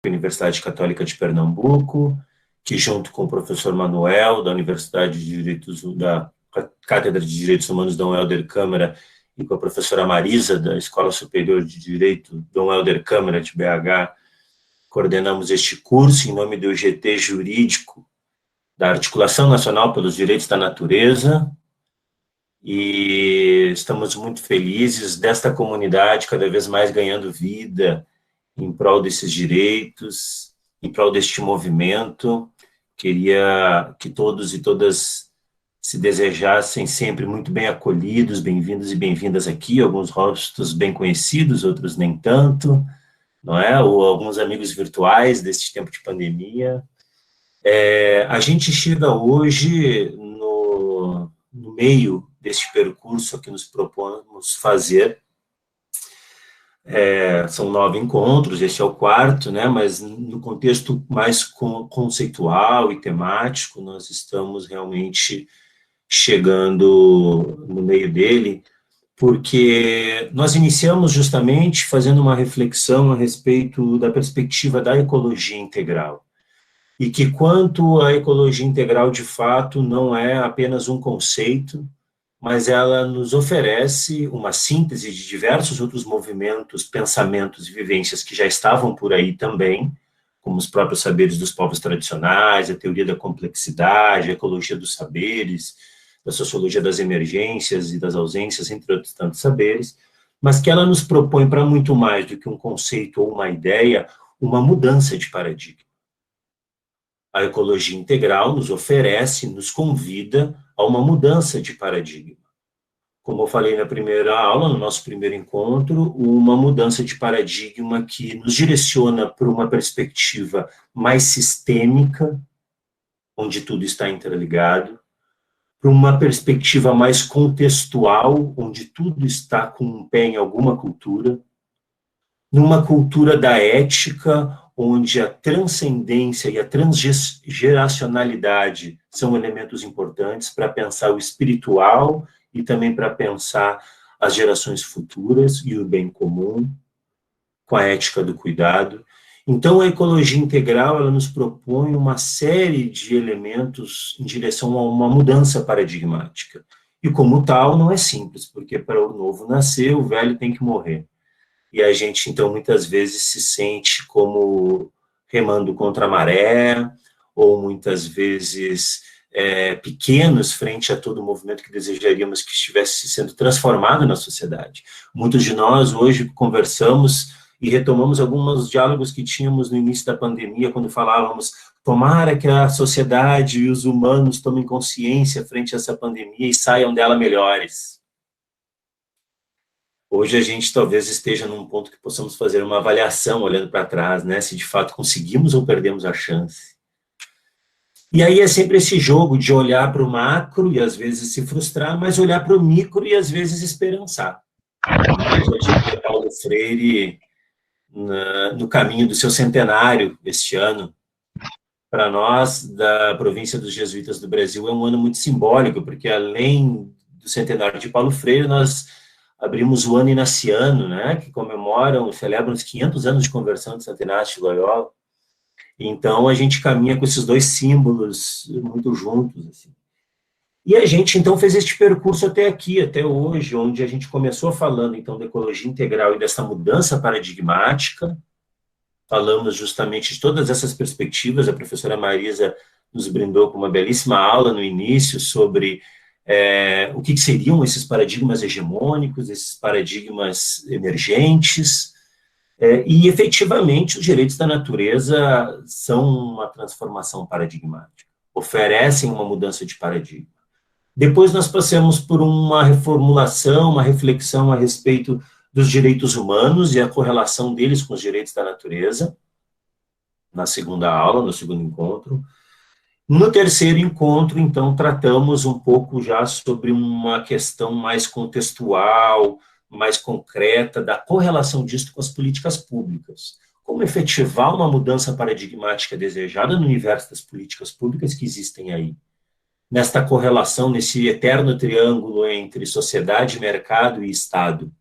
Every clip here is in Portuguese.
Universidade Católica de Pernambuco, que junto com o professor Manuel, da Universidade de Direitos, da Cátedra de Direitos Humanos Dom Helder Câmara, e com a professora Marisa, da Escola Superior de Direito Dom Helder Câmara, de BH, coordenamos este curso em nome do GT Jurídico, da Articulação Nacional pelos Direitos da Natureza, e estamos muito felizes desta comunidade cada vez mais ganhando vida em prol desses direitos, em prol deste movimento. Queria que todos e todas se desejassem sempre muito bem acolhidos, bem-vindos e bem-vindas aqui, alguns rostos bem conhecidos, outros nem tanto, não é? Ou alguns amigos virtuais deste tempo de pandemia. A gente chega hoje no meio deste percurso que nos propomos fazer. São 9 encontros, este é o 4º, né, mas no contexto mais conceitual e temático, nós estamos realmente chegando no meio dele, porque nós iniciamos justamente fazendo uma reflexão a respeito da perspectiva da ecologia integral, e que quanto a ecologia integral de fato não é apenas um conceito, mas ela nos oferece uma síntese de diversos outros movimentos, pensamentos e vivências que já estavam por aí também, como os próprios saberes dos povos tradicionais, a teoria da complexidade, a ecologia dos saberes, da sociologia das emergências e das ausências, entre outros tantos saberes, mas que ela nos propõe, para muito mais do que um conceito ou uma ideia, uma mudança de paradigma. A ecologia integral nos oferece, nos convida a uma mudança de paradigma. Como eu falei na primeira aula, no nosso primeiro encontro, uma mudança de paradigma que nos direciona para uma perspectiva mais sistêmica, onde tudo está interligado, para uma perspectiva mais contextual, onde tudo está com um pé em alguma cultura, numa cultura da ética, onde a transcendência e a transgeracionalidade são elementos importantes para pensar o espiritual e também para pensar as gerações futuras e o bem comum, com a ética do cuidado. Então, a ecologia integral, ela nos propõe uma série de elementos em direção a uma mudança paradigmática. E, como tal, não é simples, porque para o novo nascer, o velho tem que morrer. E a gente, então, muitas vezes se sente como remando contra a maré, ou muitas vezes pequenos frente a todo o movimento que desejaríamos que estivesse sendo transformado na sociedade. Muitos de nós hoje conversamos e retomamos alguns diálogos que tínhamos no início da pandemia, quando falávamos, tomara que a sociedade e os humanos tomem consciência frente a essa pandemia e saiam dela melhores. Hoje a gente talvez esteja num ponto que possamos fazer uma avaliação olhando para trás, né, se de fato conseguimos ou perdemos a chance. E aí é sempre esse jogo de olhar para o macro e às vezes se frustrar, mas olhar para o micro e às vezes esperançar. Eu já tive Paulo Freire no caminho do seu centenário este ano. Para nós, da província dos Jesuítas do Brasil, é um ano muito simbólico, porque além do centenário de Paulo Freire, nós abrimos o ano inaciano, né, que celebram os 500 anos de conversão de Santo Inácio de Loyola. Então, a gente caminha com esses dois símbolos muito juntos, assim. E a gente, então, fez este percurso até aqui, até hoje, onde a gente começou falando, então, da ecologia integral e dessa mudança paradigmática. Falamos justamente de todas essas perspectivas. A professora Marisa nos brindou com uma belíssima aula no início sobre o que seriam esses paradigmas hegemônicos, esses paradigmas emergentes, e, efetivamente, os direitos da natureza são uma transformação paradigmática, oferecem uma mudança de paradigma. Depois nós passamos por uma reformulação, uma reflexão a respeito dos direitos humanos e a correlação deles com os direitos da natureza, na segunda aula, no segundo encontro. No terceiro encontro, então, tratamos um pouco já sobre uma questão mais contextual, mais concreta, da correlação disso com as políticas públicas. Como efetivar uma mudança paradigmática desejada no universo das políticas públicas que existem aí. Nesta correlação, nesse eterno triângulo entre sociedade, mercado e Estado.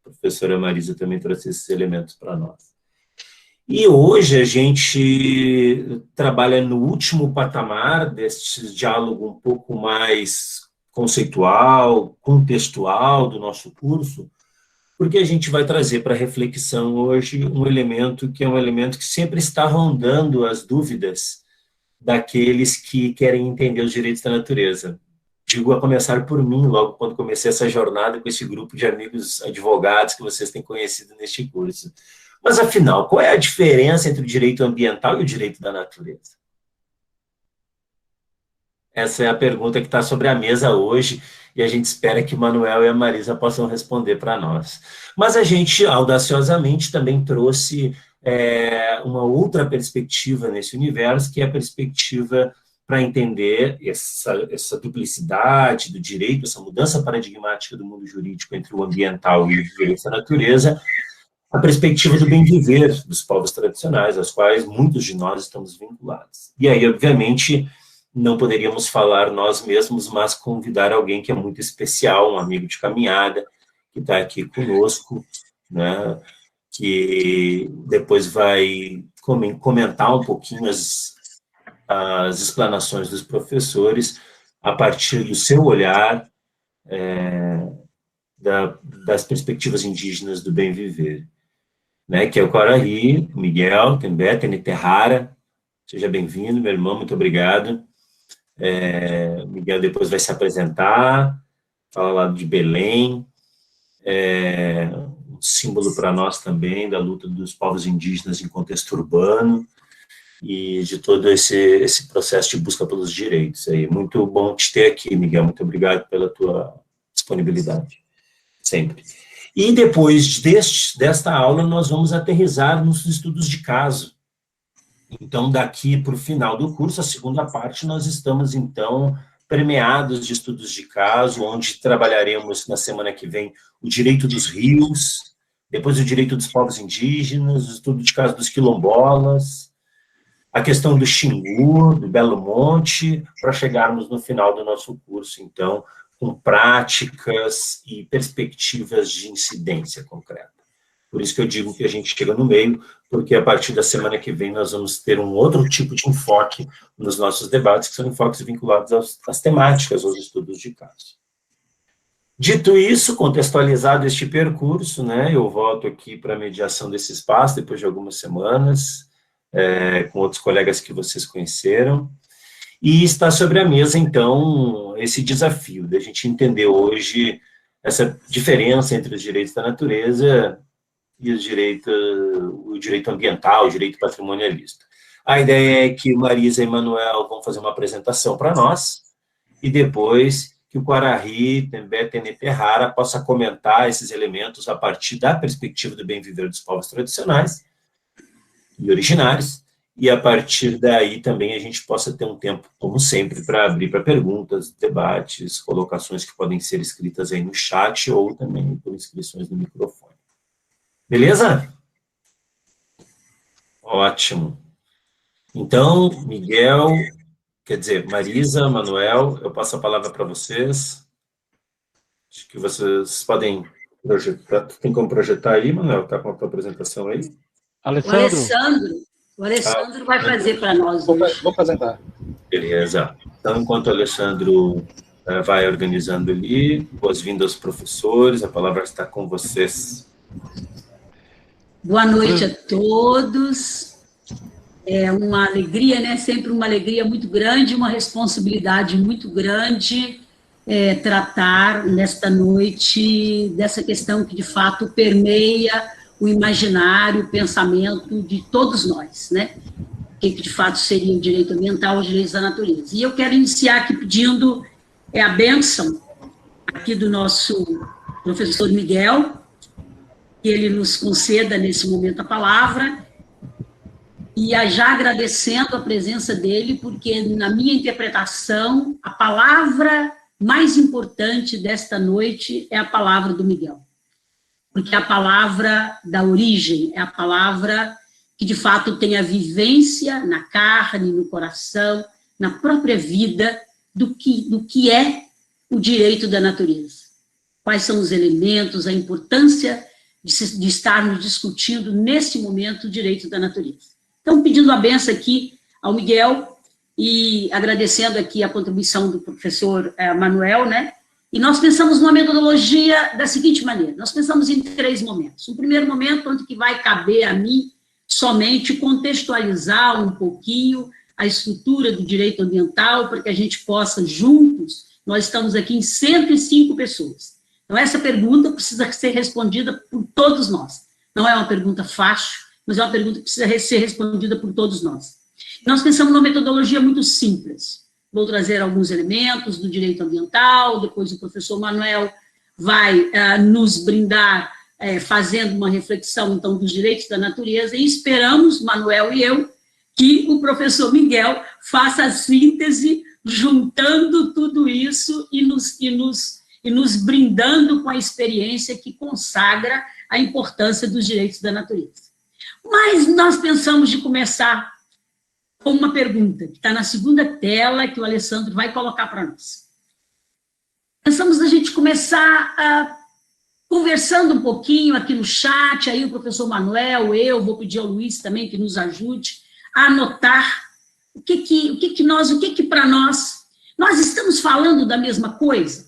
A professora Marisa também trouxe esses elementos para nós. E hoje a gente trabalha no último patamar desse diálogo um pouco mais conceitual, contextual do nosso curso, porque a gente vai trazer para reflexão hoje um elemento que é um elemento que sempre está rondando as dúvidas daqueles que querem entender os direitos da natureza. Digo a começar por mim, logo quando comecei essa jornada com esse grupo de amigos advogados que vocês têm conhecido neste curso. Mas, afinal, qual é a diferença entre o direito ambiental e o direito da natureza? Essa é a pergunta que está sobre a mesa hoje, e a gente espera que o Manuel e a Marisa possam responder para nós. Mas a gente, audaciosamente, também trouxe uma outra perspectiva nesse universo, que é a perspectiva para entender essa duplicidade do direito, essa mudança paradigmática do mundo jurídico entre o ambiental e o direito da natureza, a perspectiva do bem viver dos povos tradicionais, aos quais muitos de nós estamos vinculados. E aí, obviamente, não poderíamos falar nós mesmos, mas convidar alguém que é muito especial, um amigo de caminhada, que está aqui conosco, né, que depois vai comentar um pouquinho as explanações dos professores a partir do seu olhar das perspectivas indígenas do bem viver, né, que é o Quarahy, Miguel, Tembé, Teniterrara. Seja bem-vindo, meu irmão, muito obrigado. Miguel depois vai se apresentar, falar lá de Belém, um símbolo para nós também da luta dos povos indígenas em contexto urbano e de todo esse processo de busca pelos direitos. Aí. Muito bom te ter aqui, Miguel, muito obrigado pela tua disponibilidade, sempre. E depois desta aula, nós vamos aterrissar nos estudos de caso. Então, daqui para o final do curso, a segunda parte, nós estamos, então, permeados de estudos de caso, onde trabalharemos na semana que vem o direito dos rios, depois o direito dos povos indígenas, o estudo de caso dos quilombolas, a questão do Xingu, do Belo Monte, para chegarmos no final do nosso curso, então, com práticas e perspectivas de incidência concreta. Por isso que eu digo que a gente chega no meio, porque a partir da semana que vem nós vamos ter um outro tipo de enfoque nos nossos debates, que são enfoques vinculados às temáticas, aos estudos de caso. Dito isso, contextualizado este percurso, né, eu volto aqui para a mediação desse espaço, depois de algumas semanas, com outros colegas que vocês conheceram, e está sobre a mesa, então, esse desafio da gente entender hoje essa diferença entre os direitos da natureza e o direito ambiental, o direito patrimonialista. A ideia é que Marisa e Manuel vão fazer uma apresentação para nós, e depois que o Quarahy, Tembé, Teniterrara possa comentar esses elementos a partir da perspectiva do bem viver dos povos tradicionais e originários, e a partir daí também a gente possa ter um tempo, como sempre, para abrir para perguntas, debates, colocações que podem ser escritas aí no chat ou também por inscrições no microfone. Beleza? Ótimo. Então, Miguel, quer dizer, Marisa, Manuel, eu passo a palavra para vocês. Acho que vocês podem projetar. Tem como projetar aí, Manuel? Está com a tua apresentação aí? O Alessandro vai fazer para nós hoje. Vou apresentar. Beleza. Então, enquanto o Alessandro vai organizando ali, boas-vindas aos professores, a palavra está com vocês. Boa noite a todos. É uma alegria, né? Sempre uma alegria muito grande, uma responsabilidade muito grande tratar nesta noite dessa questão que, de fato, permeia o imaginário, o pensamento de todos nós, né? O que, de fato, seria o direito ambiental, os direitos da natureza. E eu quero iniciar aqui pedindo a bênção aqui do nosso professor Miguel, que ele nos conceda, nesse momento, a palavra, e já agradecendo a presença dele, porque, na minha interpretação, a palavra mais importante desta noite é a palavra do Miguel. Porque é a palavra da origem, é a palavra que, de fato, tem a vivência na carne, no coração, na própria vida, do que é o direito da natureza. Quais são os elementos, a importância de estarmos discutindo, nesse momento, o direito da natureza. Então, pedindo a benção aqui ao Miguel e agradecendo aqui a contribuição do professor Manuel, né? E nós pensamos numa metodologia da seguinte maneira, nós pensamos em 3 momentos. Um primeiro momento, onde que vai caber a mim somente contextualizar um pouquinho a estrutura do direito ambiental, para que a gente possa, juntos, nós estamos aqui em 105 pessoas. Então, essa pergunta precisa ser respondida por todos nós. Não é uma pergunta fácil, mas é uma pergunta que precisa ser respondida por todos nós. Nós pensamos numa metodologia muito simples. Vou trazer alguns elementos do direito ambiental, depois o professor Manuel vai nos brindar, fazendo uma reflexão, então, dos direitos da natureza, e esperamos, Manuel e eu, que o professor Miguel faça a síntese, juntando tudo isso e nos brindando com a experiência que consagra a importância dos direitos da natureza. Mas nós pensamos de começar com uma pergunta, que está na segunda tela, que o Alessandro vai colocar para nós. Pensamos a gente começar conversando um pouquinho aqui no chat, aí o professor Manuel, eu vou pedir ao Luiz também que nos ajude a anotar o que para nós estamos falando da mesma coisa?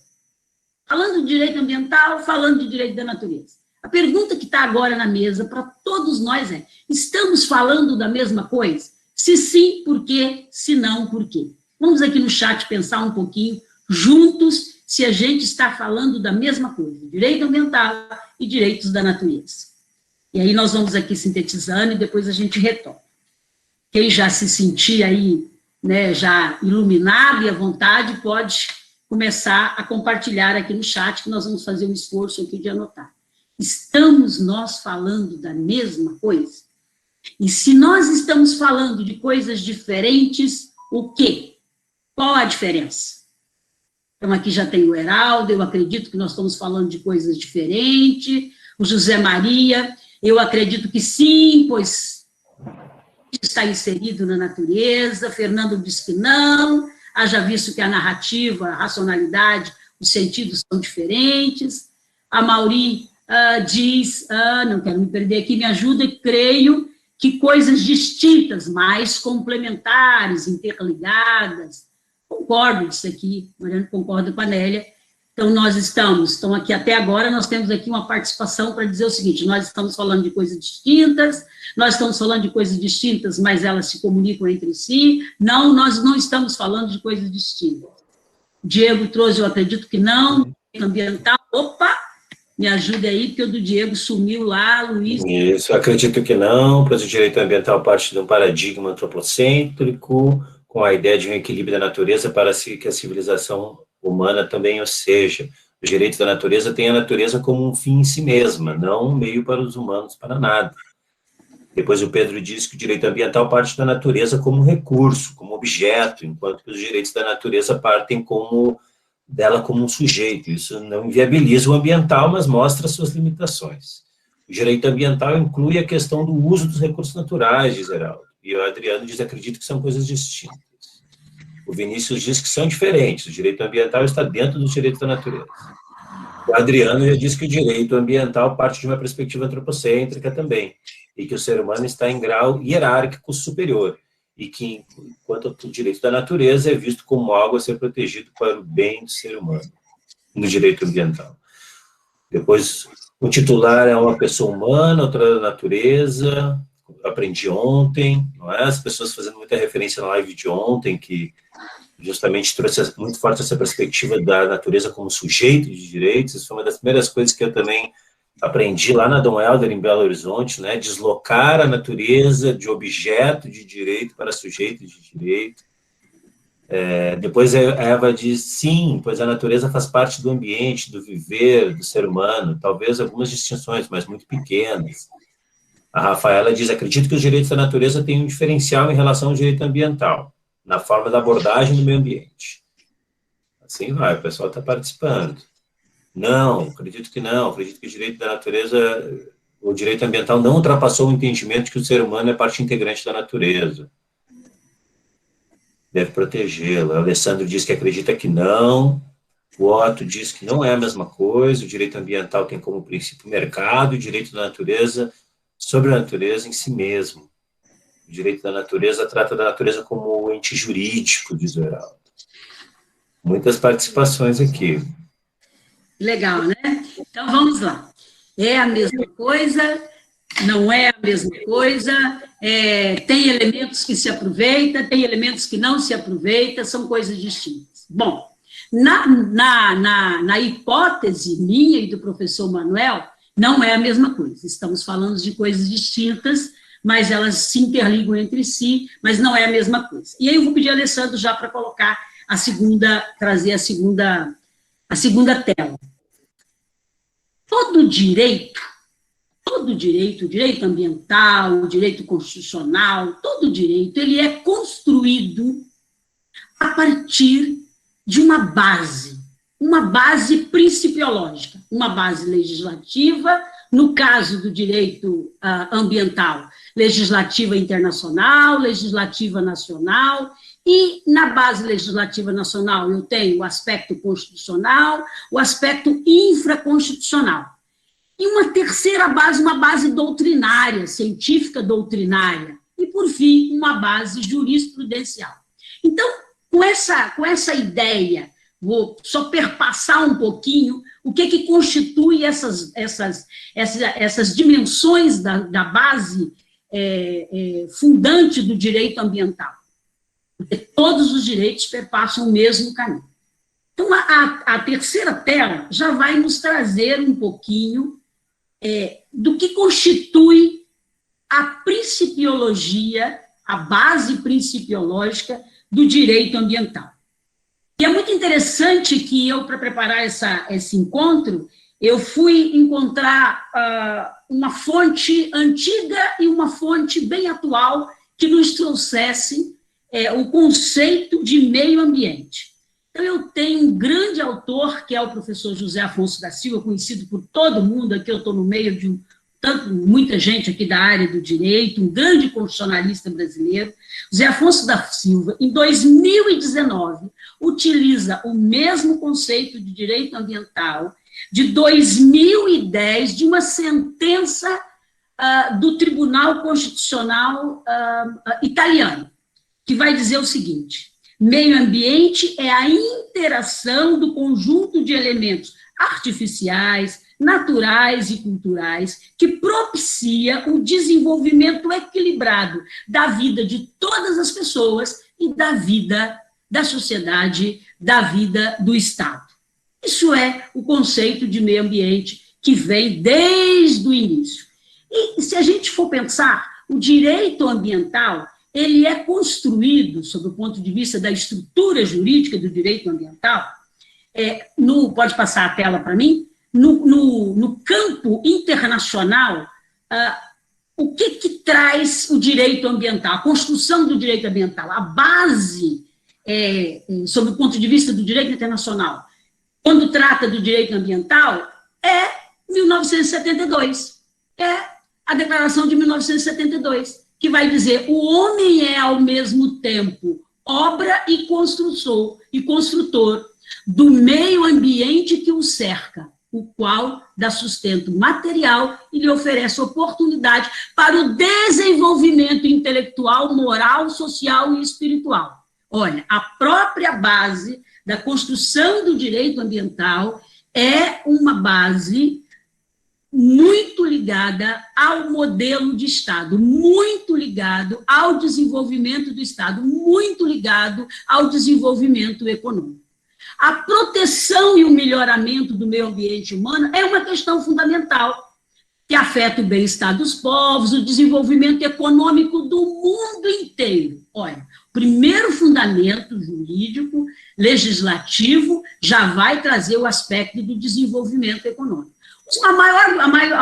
Falando de direito ambiental, falando de direito da natureza. A pergunta que está agora na mesa para todos nós é, estamos falando da mesma coisa? Se sim, por quê? Se não, por quê? Vamos aqui no chat pensar um pouquinho, juntos, se a gente está falando da mesma coisa, direito ambiental e direitos da natureza. E aí nós vamos aqui sintetizando e depois a gente retoma. Quem já se sentir aí, né, já iluminado e à vontade, pode começar a compartilhar aqui no chat, que nós vamos fazer um esforço aqui de anotar. Estamos nós falando da mesma coisa? E se nós estamos falando de coisas diferentes, o quê? Qual a diferença? Então, aqui já tem o Heraldo, eu acredito que nós estamos falando de coisas diferentes. O José Maria, eu acredito que sim, pois está inserido na natureza. Fernando diz que não, haja visto que a narrativa, a racionalidade, os sentidos são diferentes. A Mauri diz, não quero me perder aqui, me ajuda, creio que coisas distintas, mas complementares, interligadas. Concordo disso aqui, Mariana concorda com a Nélia. Então, nós estamos aqui até agora, nós temos aqui uma participação para dizer o seguinte, nós estamos falando de coisas distintas, mas elas se comunicam entre si. Não, nós não estamos falando de coisas distintas. Diego trouxe, eu acredito que não, ambiental, opa, me ajude aí, porque o do Diego sumiu lá, Luiz. Isso, eu acredito que não, pois o direito ambiental parte de um paradigma antropocêntrico, com a ideia de um equilíbrio da natureza para que a civilização humana também o seja. O direito da natureza tem a natureza como um fim em si mesma, não um meio para os humanos, para nada. Depois o Pedro diz que o direito ambiental parte da natureza como um recurso, como objeto, enquanto que os direitos da natureza partem dela como um sujeito. Isso não inviabiliza o ambiental, mas mostra suas limitações. O direito ambiental inclui a questão do uso dos recursos naturais, diz Heraldo. E o Adriano diz, acredito que são coisas distintas. O Vinícius diz que são diferentes. O direito ambiental está dentro dos direitos da natureza. O Adriano já diz que o direito ambiental parte de uma perspectiva antropocêntrica também, e que o ser humano está em grau hierárquico superior, e que, enquanto o direito da natureza é visto como algo a ser protegido para o bem do ser humano, no direito ambiental. Depois, o titular é uma pessoa humana, outra da natureza, aprendi ontem, não é? As pessoas fazendo muita referência na live de ontem, que justamente trouxe muito forte essa perspectiva da natureza como sujeito de direitos. Isso foi uma das primeiras coisas que eu também aprendi lá na Dom Helder, em Belo Horizonte, né? Deslocar a natureza de objeto de direito para sujeito de direito. Depois a Eva diz, sim, pois a natureza faz parte do ambiente, do viver, do ser humano, talvez algumas distinções, mas muito pequenas. A Rafaela diz, acredito que os direitos da natureza têm um diferencial em relação ao direito ambiental, na forma da abordagem do meio ambiente. Assim vai, o pessoal está participando. Não, acredito que não, acredito que o direito da natureza, o direito ambiental não ultrapassou o entendimento de que o ser humano é parte integrante da natureza. Deve protegê-la. O Alessandro diz que acredita que não. O Otto diz que não é a mesma coisa, o direito ambiental tem como princípio o mercado, o direito da natureza sobre a natureza em si mesmo. O direito da natureza trata da natureza como ente jurídico, diz o Heraldo. Muitas participações aqui. Legal, né? Então, vamos lá. É a mesma coisa, não é a mesma coisa, tem elementos que se aproveitam, tem elementos que não se aproveitam, são coisas distintas. Bom, na hipótese minha e do professor Manuel, não é a mesma coisa. Estamos falando de coisas distintas, mas elas se interligam entre si, mas não é a mesma coisa. E aí eu vou pedir a Alessandro já para colocar trazer a segunda tela. Todo direito, o direito ambiental, o direito constitucional, todo direito, ele é construído a partir de uma base principiológica, uma base legislativa, no caso do direito ambiental, legislativa internacional, legislativa nacional, e na base legislativa nacional eu tenho o aspecto constitucional, o aspecto infraconstitucional. E uma terceira base, uma base doutrinária, científica doutrinária, e, por fim, uma base jurisprudencial. Então, com essa ideia, vou só perpassar um pouquinho o que constitui essas dimensões da base fundante do direito ambiental. Porque todos os direitos perpassam o mesmo caminho. Então, a terceira tela já vai nos trazer um pouquinho do que constitui a principiologia, a base principiológica do direito ambiental. E é muito interessante que eu, para preparar esse encontro, eu fui encontrar uma fonte antiga e uma fonte bem atual que nos trouxesse o conceito de meio ambiente. Então, eu tenho um grande autor, que é o professor José Afonso da Silva, conhecido por todo mundo, aqui eu estou no meio de muita gente aqui da área do direito, um grande constitucionalista brasileiro. José Afonso da Silva, em 2019, utiliza o mesmo conceito de direito ambiental de 2010, de uma sentença do Tribunal Constitucional italiano, que vai dizer o seguinte: meio ambiente é a interação do conjunto de elementos artificiais, naturais e culturais que propicia o desenvolvimento equilibrado da vida de todas as pessoas e da vida da sociedade, da vida do Estado. Isso é o conceito de meio ambiente que vem desde o início. E se a gente for pensar, o direito ambiental ele é construído, sob o ponto de vista da estrutura jurídica do direito ambiental, pode passar a tela para mim, no campo internacional, o que traz o direito ambiental, a construção do direito ambiental, a base, sob o ponto de vista do direito internacional, quando trata do direito ambiental, é 1972, é a Declaração de 1972, que vai dizer: o homem é, ao mesmo tempo, obra e construtor do meio ambiente que o cerca, o qual dá sustento material e lhe oferece oportunidade para o desenvolvimento intelectual, moral, social e espiritual. Olha, a própria base da construção do direito ambiental é uma base muito ligada ao modelo de Estado, muito ligado ao desenvolvimento do Estado, muito ligado ao desenvolvimento econômico. A proteção e o melhoramento do meio ambiente humano é uma questão fundamental, que afeta o bem-estar dos povos, o desenvolvimento econômico do mundo inteiro. Olha, o primeiro fundamento jurídico, legislativo, já vai trazer o aspecto do desenvolvimento econômico. A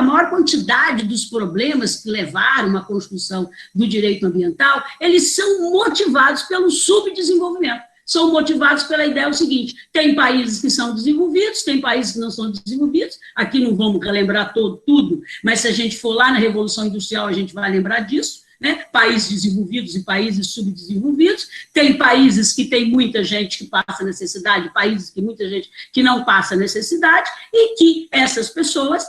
maior quantidade dos problemas que levaram à construção do direito ambiental, eles são motivados pelo subdesenvolvimento. São motivados pela ideia do seguinte: tem países que são desenvolvidos, tem países que não são desenvolvidos. Aqui não vamos relembrar tudo, mas se a gente for lá na Revolução Industrial, a gente vai lembrar disso, né? Países desenvolvidos e países subdesenvolvidos, tem países que tem muita gente que passa necessidade, países que muita gente que não passa necessidade, e que essas pessoas,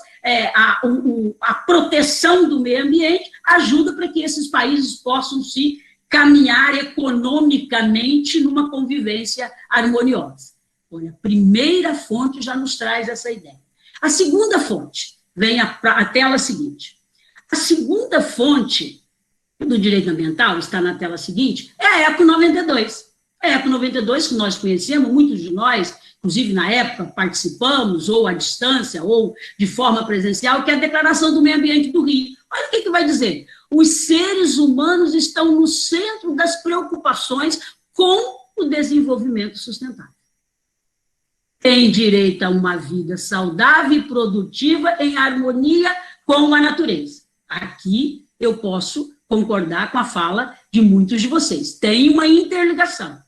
a proteção do meio ambiente ajuda para que esses países possam se caminhar economicamente numa convivência harmoniosa. Olha, a primeira fonte já nos traz essa ideia. A segunda fonte, vem a tela seguinte. A segunda fonte do direito ambiental, está na tela seguinte, é a ECO 92. A ECO 92, que nós conhecemos, muitos de nós, inclusive na época, participamos, ou à distância, ou de forma presencial, que é a Declaração do Meio Ambiente do Rio. Olha o que vai dizer. Os seres humanos estão no centro das preocupações com o desenvolvimento sustentável. Tem direito a uma vida saudável e produtiva em harmonia com a natureza. Aqui eu posso concordar com a fala de muitos de vocês. Tem uma interligação.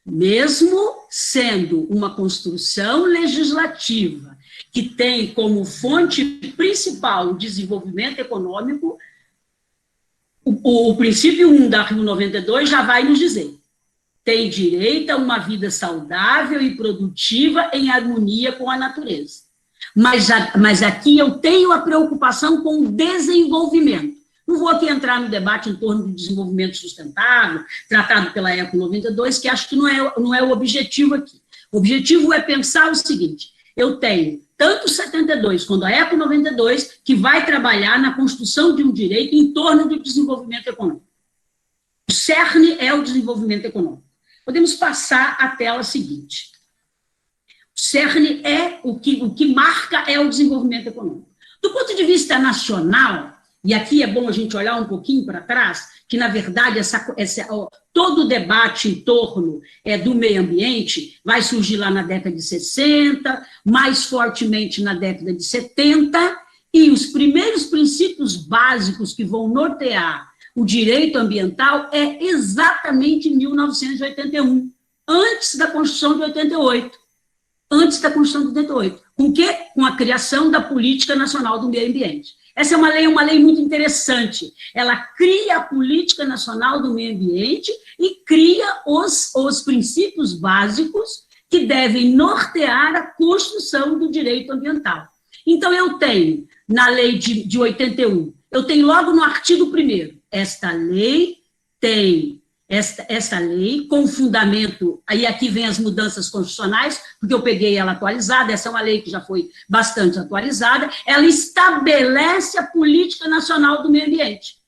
Mesmo sendo uma construção legislativa que tem como fonte principal o desenvolvimento econômico, o princípio 1 da Rio 92 já vai nos dizer: tem direito a uma vida saudável e produtiva em harmonia com a natureza. Mas aqui eu tenho a preocupação com o desenvolvimento. Não vou aqui entrar no debate em torno do desenvolvimento sustentável, tratado pela ECO 92, que acho que não é o objetivo aqui. O objetivo é pensar o seguinte: eu tenho tanto o 72 quanto a ECO 92, que vai trabalhar na construção de um direito em torno do desenvolvimento econômico. O cerne é o desenvolvimento econômico. Podemos passar à tela seguinte. O cerne é o que marca é o desenvolvimento econômico. Do ponto de vista nacional, e aqui é bom a gente olhar um pouquinho para trás, que, na verdade, todo o debate em torno do meio ambiente vai surgir lá na década de 60, mais fortemente na década de 70, e os primeiros princípios básicos que vão nortear o direito ambiental é exatamente em 1981, antes da Constituição de 88. Antes da Constituição de 88. Com o quê? Com a criação da Política Nacional do Meio Ambiente. Essa é uma lei muito interessante. Ela cria a Política Nacional do Meio Ambiente e cria os princípios básicos que devem nortear a construção do direito ambiental. Então, eu tenho, na lei de 81, eu tenho logo no artigo 1º, esta lei tem... Esta lei, com fundamento, aí aqui vem as mudanças constitucionais, porque eu peguei ela atualizada, essa é uma lei que já foi bastante atualizada, ela estabelece a Política Nacional do Meio Ambiente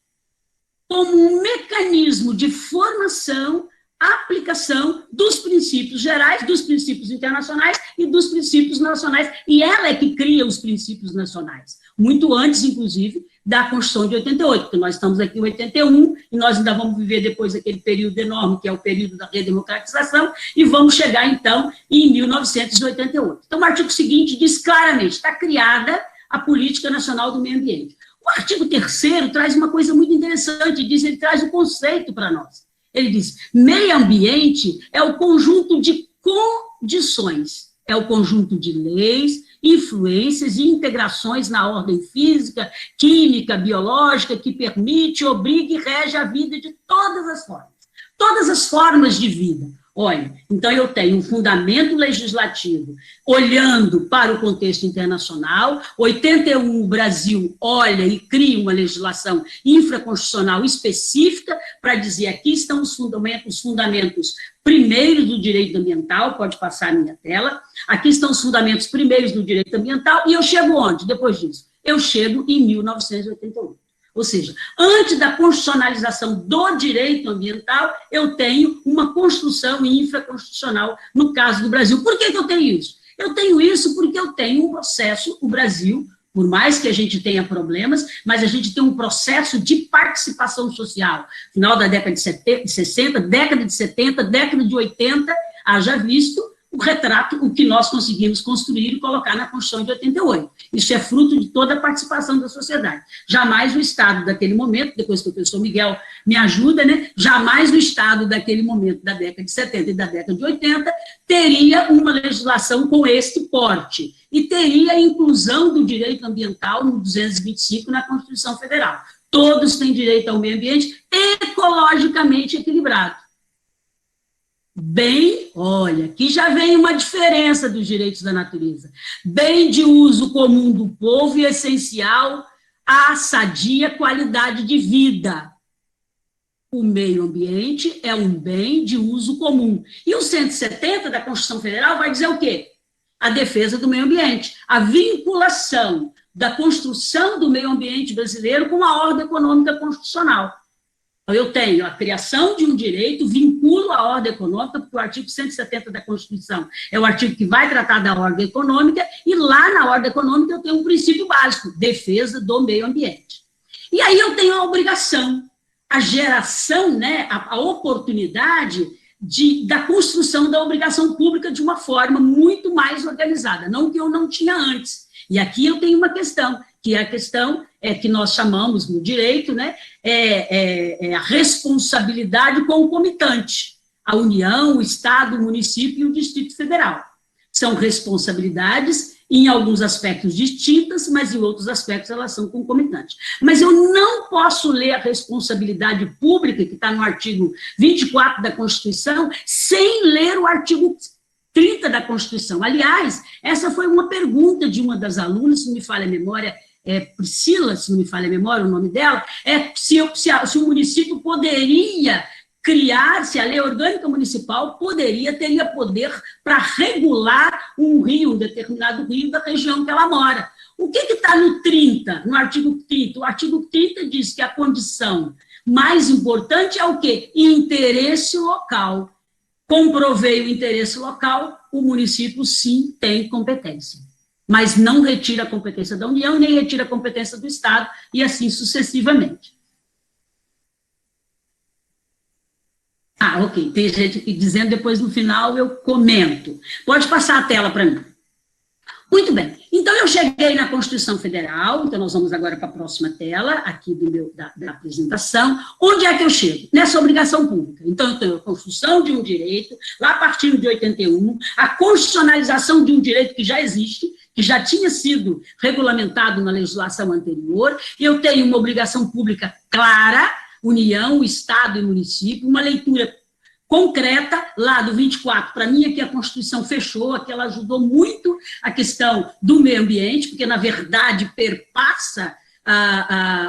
como um mecanismo de formação, aplicação dos princípios gerais, dos princípios internacionais e dos princípios nacionais, e ela é que cria os princípios nacionais, muito antes, inclusive, da Constituição de 88, porque nós estamos aqui em 81, e nós ainda vamos viver depois aquele período enorme, que é o período da redemocratização, e vamos chegar, então, em 1988. Então, o artigo seguinte diz claramente, está criada a Política Nacional do Meio Ambiente. O artigo 3º traz uma coisa muito interessante, ele traz o conceito para nós. Ele diz, meio ambiente é o conjunto de condições, é o conjunto de leis, influências e integrações na ordem física, química, biológica, que permite, obriga e rege a vida de todas as formas de vida. Olha, então eu tenho um fundamento legislativo olhando para o contexto internacional, 81 o Brasil olha e cria uma legislação infraconstitucional específica para dizer aqui estão os fundamentos primeiros do direito ambiental, pode passar a minha tela, aqui estão os fundamentos primeiros do direito ambiental, e eu chego onde depois disso? Eu chego em 1988. Ou seja, antes da constitucionalização do direito ambiental, eu tenho uma construção infraconstitucional no caso do Brasil. Por que eu tenho isso? Eu tenho isso porque eu tenho um processo, o Brasil, por mais que a gente tenha problemas, mas a gente tem um processo de participação social. Final da década de 60, década de 70, década de 80, haja visto o retrato, o que nós conseguimos construir e colocar na Constituição de 88. Isso é fruto de toda a participação da sociedade. Jamais o Estado daquele momento, depois que o professor Miguel me ajuda, né, jamais o Estado daquele momento, da década de 70 e da década de 80, teria uma legislação com este porte, e teria a inclusão do direito ambiental no 225 na Constituição Federal. Todos têm direito ao meio ambiente ecologicamente equilibrado. Bem, olha, aqui já vem uma diferença dos direitos da natureza. Bem de uso comum do povo e essencial à sadia qualidade de vida. O meio ambiente é um bem de uso comum. E o 170 da Constituição Federal vai dizer o quê? A defesa do meio ambiente, a vinculação da construção do meio ambiente brasileiro com a ordem econômica constitucional. Eu tenho a criação de um direito, vinculo a ordem econômica, porque o artigo 170 da Constituição é o artigo que vai tratar da ordem econômica, e lá na ordem econômica eu tenho um princípio básico, defesa do meio ambiente. E aí eu tenho a obrigação, a geração, né, a oportunidade da construção da obrigação pública de uma forma muito mais organizada, não que eu não tinha antes. E aqui eu tenho uma questão, que é a questão que nós chamamos no direito, né, a responsabilidade concomitante. A União, o Estado, o município e o Distrito Federal. São responsabilidades, em alguns aspectos distintas, mas em outros aspectos elas são concomitantes. Mas eu não posso ler a responsabilidade pública, que está no artigo 24 da Constituição, sem ler o artigo 30 da Constituição. Aliás, essa foi uma pergunta de uma das alunas, se não me falha a memória, Priscila, se não me falha a memória, o nome dela, se o município poderia criar, se a lei orgânica municipal teria poder para regular um rio, um determinado rio da região que ela mora. O que está no 30, no artigo 30? O artigo 30 diz que a condição mais importante é o quê? Interesse local. Comprovei o interesse local, o município, sim, tem competência. Mas não retira a competência da União, nem retira a competência do Estado, e assim sucessivamente. Ok, tem gente aqui dizendo, depois no final eu comento. Pode passar a tela para mim. Muito bem, então eu cheguei na Constituição Federal, então nós vamos agora para a próxima tela, aqui da apresentação. Onde é que eu chego? Nessa obrigação pública. Então eu tenho a construção de um direito, lá partindo de 81, a constitucionalização de um direito que já existe, que já tinha sido regulamentado na legislação anterior, eu tenho uma obrigação pública clara, União, Estado e município, uma leitura concreta, lá do 24, para mim, aqui a Constituição fechou, aqui ela ajudou muito a questão do meio ambiente, porque, na verdade, perpassa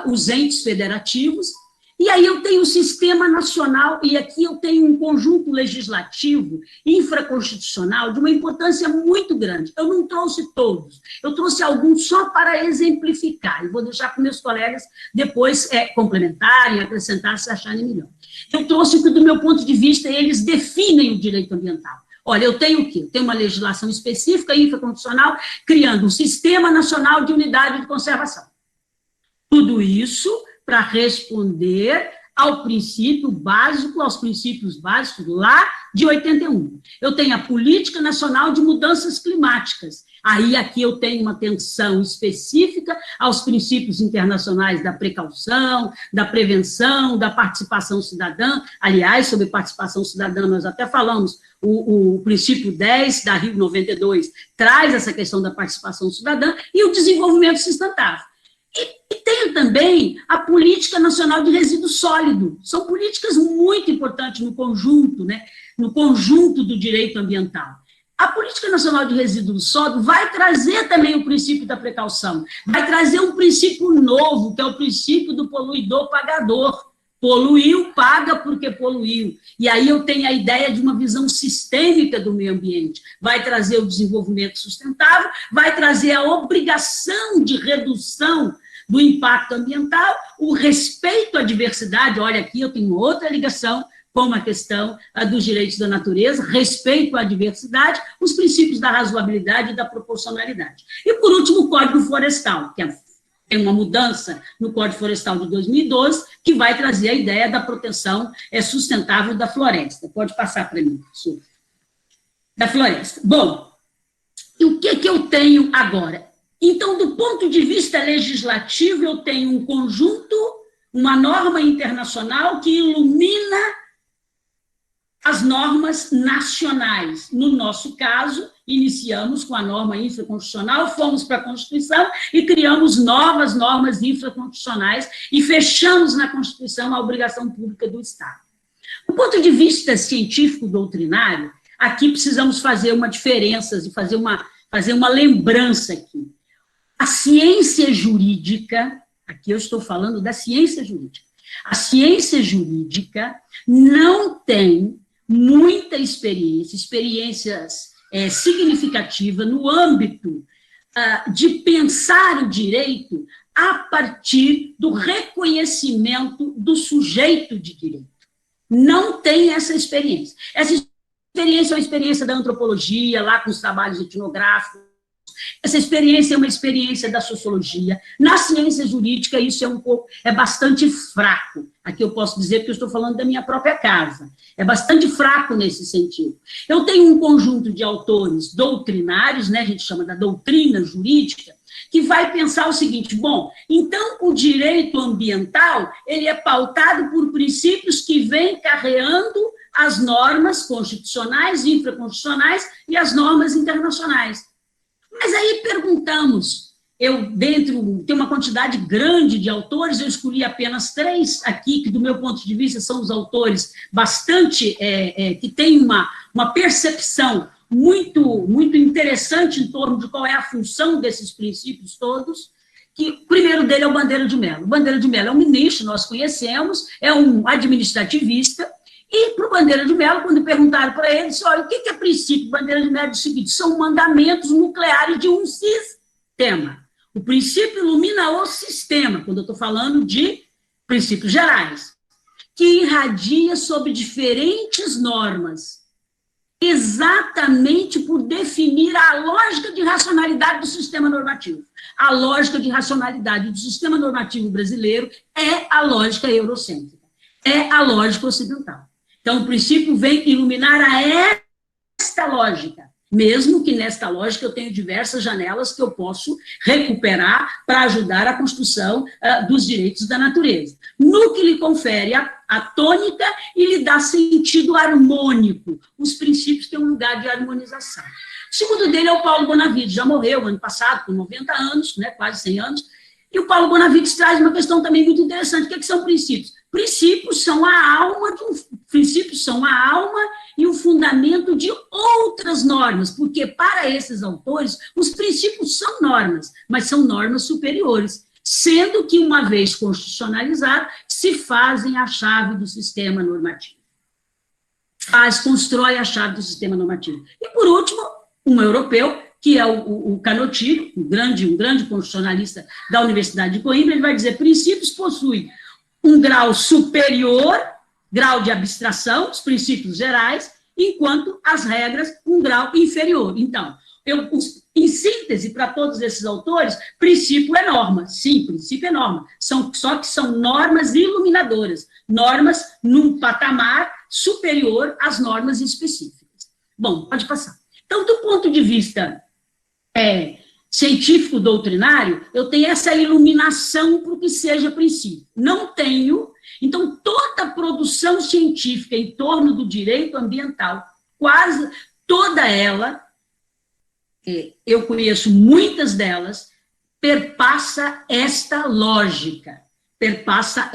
os entes federativos, e aí eu tenho o sistema nacional, e aqui eu tenho um conjunto legislativo, infraconstitucional, de uma importância muito grande. Eu não trouxe todos, eu trouxe alguns só para exemplificar, e vou deixar para meus colegas depois complementarem, acrescentar, se acharem melhor. Eu trouxe que, do meu ponto de vista, eles definem o direito ambiental. Olha, eu tenho o quê? Eu tenho uma legislação específica, infraconstitucional, criando um Sistema Nacional de Unidade de Conservação. Tudo isso para responder ao princípio básico, aos princípios básicos lá de 81. Eu tenho a Política Nacional de Mudanças Climáticas. Aí aqui eu tenho uma atenção específica aos princípios internacionais da precaução, da prevenção, da participação cidadã. Aliás, sobre participação cidadã, nós até falamos, o princípio 10 da Rio 92 traz essa questão da participação cidadã e o desenvolvimento sustentável. E tem também a Política Nacional de Resíduo Sólido. São políticas muito importantes no conjunto, né, no conjunto do direito ambiental. A Política Nacional de Resíduo Sólido vai trazer também o princípio da precaução, vai trazer um princípio novo, que é o princípio do poluidor-pagador. Poluiu, paga porque poluiu. E aí eu tenho a ideia de uma visão sistêmica do meio ambiente. Vai trazer o desenvolvimento sustentável, vai trazer a obrigação de redução do impacto ambiental, o respeito à diversidade. Olha, aqui eu tenho outra ligação com a questão dos direitos da natureza, respeito à diversidade, os princípios da razoabilidade e da proporcionalidade. E, por último, o Código Florestal, que tem uma mudança no Código Florestal de 2012, que vai trazer a ideia da proteção sustentável da floresta. Pode passar para mim, professor. Da floresta. Bom, e o que eu tenho agora? Então, do ponto de vista legislativo, eu tenho um conjunto, uma norma internacional que ilumina as normas nacionais. No nosso caso, iniciamos com a norma infraconstitucional, fomos para a Constituição e criamos novas normas infraconstitucionais e fechamos na Constituição a obrigação pública do Estado. Do ponto de vista científico doutrinário, aqui precisamos fazer uma diferença e fazer uma lembrança aqui. A ciência jurídica, aqui eu estou falando da ciência jurídica, a ciência jurídica não tem muita experiências significativas no âmbito de pensar o direito a partir do reconhecimento do sujeito de direito. Não tem essa experiência. Essa experiência é uma experiência da antropologia, lá com os trabalhos etnográficos. Essa experiência é uma experiência da sociologia. Na ciência jurídica, isso é bastante fraco. Aqui eu posso dizer que eu estou falando da minha própria casa. É bastante fraco nesse sentido. Eu tenho um conjunto de autores doutrinários, né, a gente chama da doutrina jurídica, que vai pensar o seguinte: bom, então o direito ambiental ele é pautado por princípios que vêm carreando as normas constitucionais, infraconstitucionais e as normas internacionais. Mas aí perguntamos, tem uma quantidade grande de autores, eu escolhi apenas 3 aqui, que do meu ponto de vista são os autores bastante, que têm uma percepção muito interessante em torno de qual é a função desses princípios todos, que o primeiro dele é o Bandeira de Mello. O Bandeira de Mello é um ministro, nós conhecemos, é um administrativista. E para o Bandeira de Mello, quando perguntaram para ele, disse: olha, o que é princípio? Bandeira de Mello disse o seguinte: são mandamentos nucleares de um sistema. O princípio ilumina o sistema, quando eu estou falando de princípios gerais, que irradia sobre diferentes normas, exatamente por definir a lógica de racionalidade do sistema normativo. A lógica de racionalidade do sistema normativo brasileiro é a lógica eurocêntrica, é a lógica ocidental. Então, o princípio vem iluminar esta lógica, mesmo que nesta lógica eu tenho diversas janelas que eu posso recuperar para ajudar a construção dos direitos da natureza. No que lhe confere a tônica e lhe dá sentido harmônico. Os princípios têm um lugar de harmonização. O segundo dele é o Paulo Bonavides, já morreu ano passado, com 90 anos, né, quase 100 anos, e o Paulo Bonavides traz uma questão também muito interessante. O que são princípios? Princípios são a alma e o fundamento de outras normas, porque para esses autores, os princípios são normas, mas são normas superiores, sendo que, uma vez constitucionalizados, se fazem a chave do sistema normativo. Constrói a chave do sistema normativo. E, por último, um europeu, que é o Canottieri, um grande constitucionalista da Universidade de Coimbra, ele vai dizer: princípios possuem um grau superior, grau de abstração, os princípios gerais, enquanto as regras, um grau inferior. Então, em síntese, para todos esses autores, princípio é norma. Sim, princípio é norma. Só que são normas iluminadoras, normas num patamar superior às normas específicas. Bom, pode passar. Então, do ponto de vista científico doutrinário, eu tenho essa iluminação para o que seja princípio. Não tenho. Então, toda a produção científica em torno do direito ambiental, quase toda ela, eu conheço muitas delas, perpassa esta lógica, perpassa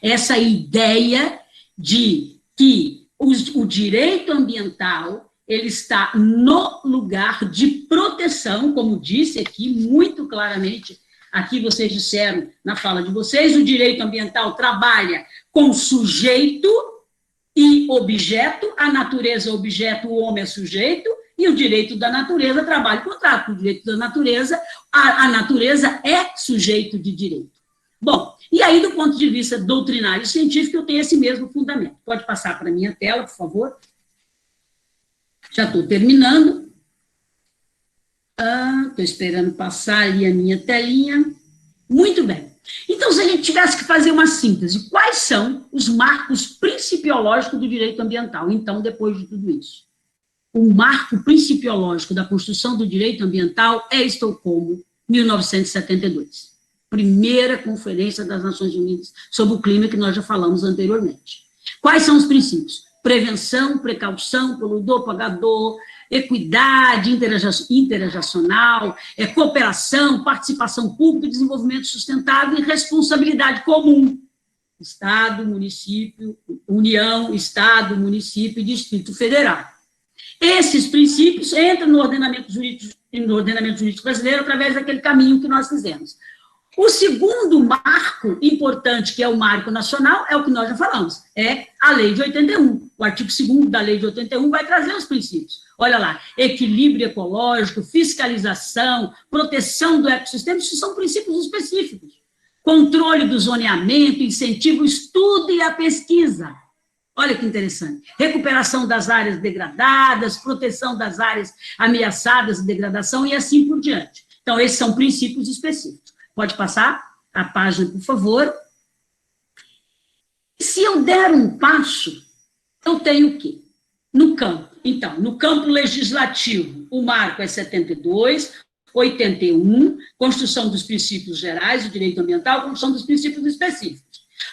essa ideia de que o direito ambiental ele está no lugar de proteção, como disse aqui muito claramente, aqui vocês disseram na fala de vocês, o direito ambiental trabalha com sujeito e objeto, a natureza é objeto, o homem é sujeito, e o direito da natureza trabalha o contrário, o direito da natureza, a natureza é sujeito de direito. Bom, e aí do ponto de vista doutrinário e científico, eu tenho esse mesmo fundamento. Pode passar para a minha tela, por favor. Já estou terminando. Estou esperando passar ali a minha telinha. Muito bem. Então, se a gente tivesse que fazer uma síntese, quais são os marcos principiológicos do direito ambiental? Então, depois de tudo isso. O marco principiológico da construção do direito ambiental é Estocolmo, 1972. Primeira Conferência das Nações Unidas sobre o Clima, que nós já falamos anteriormente. Quais são os princípios? Prevenção, precaução, poluidor, pagador, equidade interacional, cooperação, participação pública, desenvolvimento sustentável e responsabilidade comum. Estado, município, União, Estado, município e Distrito Federal. Esses princípios entram no ordenamento jurídico brasileiro através daquele caminho que nós fizemos. O segundo marco importante, que é o marco nacional, é o que nós já falamos, é a Lei de 81. O artigo 2º da Lei de 81 vai trazer os princípios. Olha lá, equilíbrio ecológico, fiscalização, proteção do ecossistema, isso são princípios específicos. Controle do zoneamento, incentivo ao estudo e à pesquisa. Olha que interessante. Recuperação das áreas degradadas, proteção das áreas ameaçadas de degradação e assim por diante. Então, esses são princípios específicos. Pode passar a página, por favor. Se eu der um passo, eu tenho o quê? No campo. Então, no campo legislativo, o marco é 72, 81, construção dos princípios gerais, o direito ambiental, construção dos princípios específicos.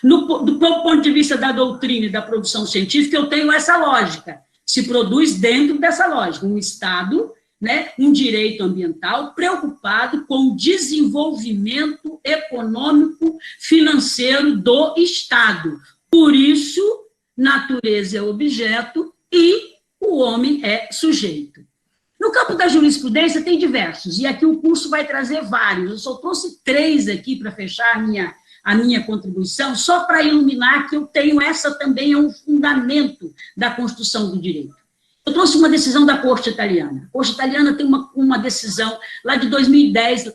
Do ponto de vista da doutrina e da produção científica, eu tenho essa lógica. Se produz dentro dessa lógica. Um Estado, né, um direito ambiental preocupado com o desenvolvimento econômico financeiro do Estado. Por isso, natureza é objeto e o homem é sujeito. No campo da jurisprudência tem diversos, e aqui o curso vai trazer vários. Eu só trouxe 3 aqui para fechar a minha contribuição, só para iluminar que eu tenho essa também é um fundamento da construção do direito. Eu trouxe uma decisão da Corte Italiana. A Corte Italiana tem uma decisão lá de 2010,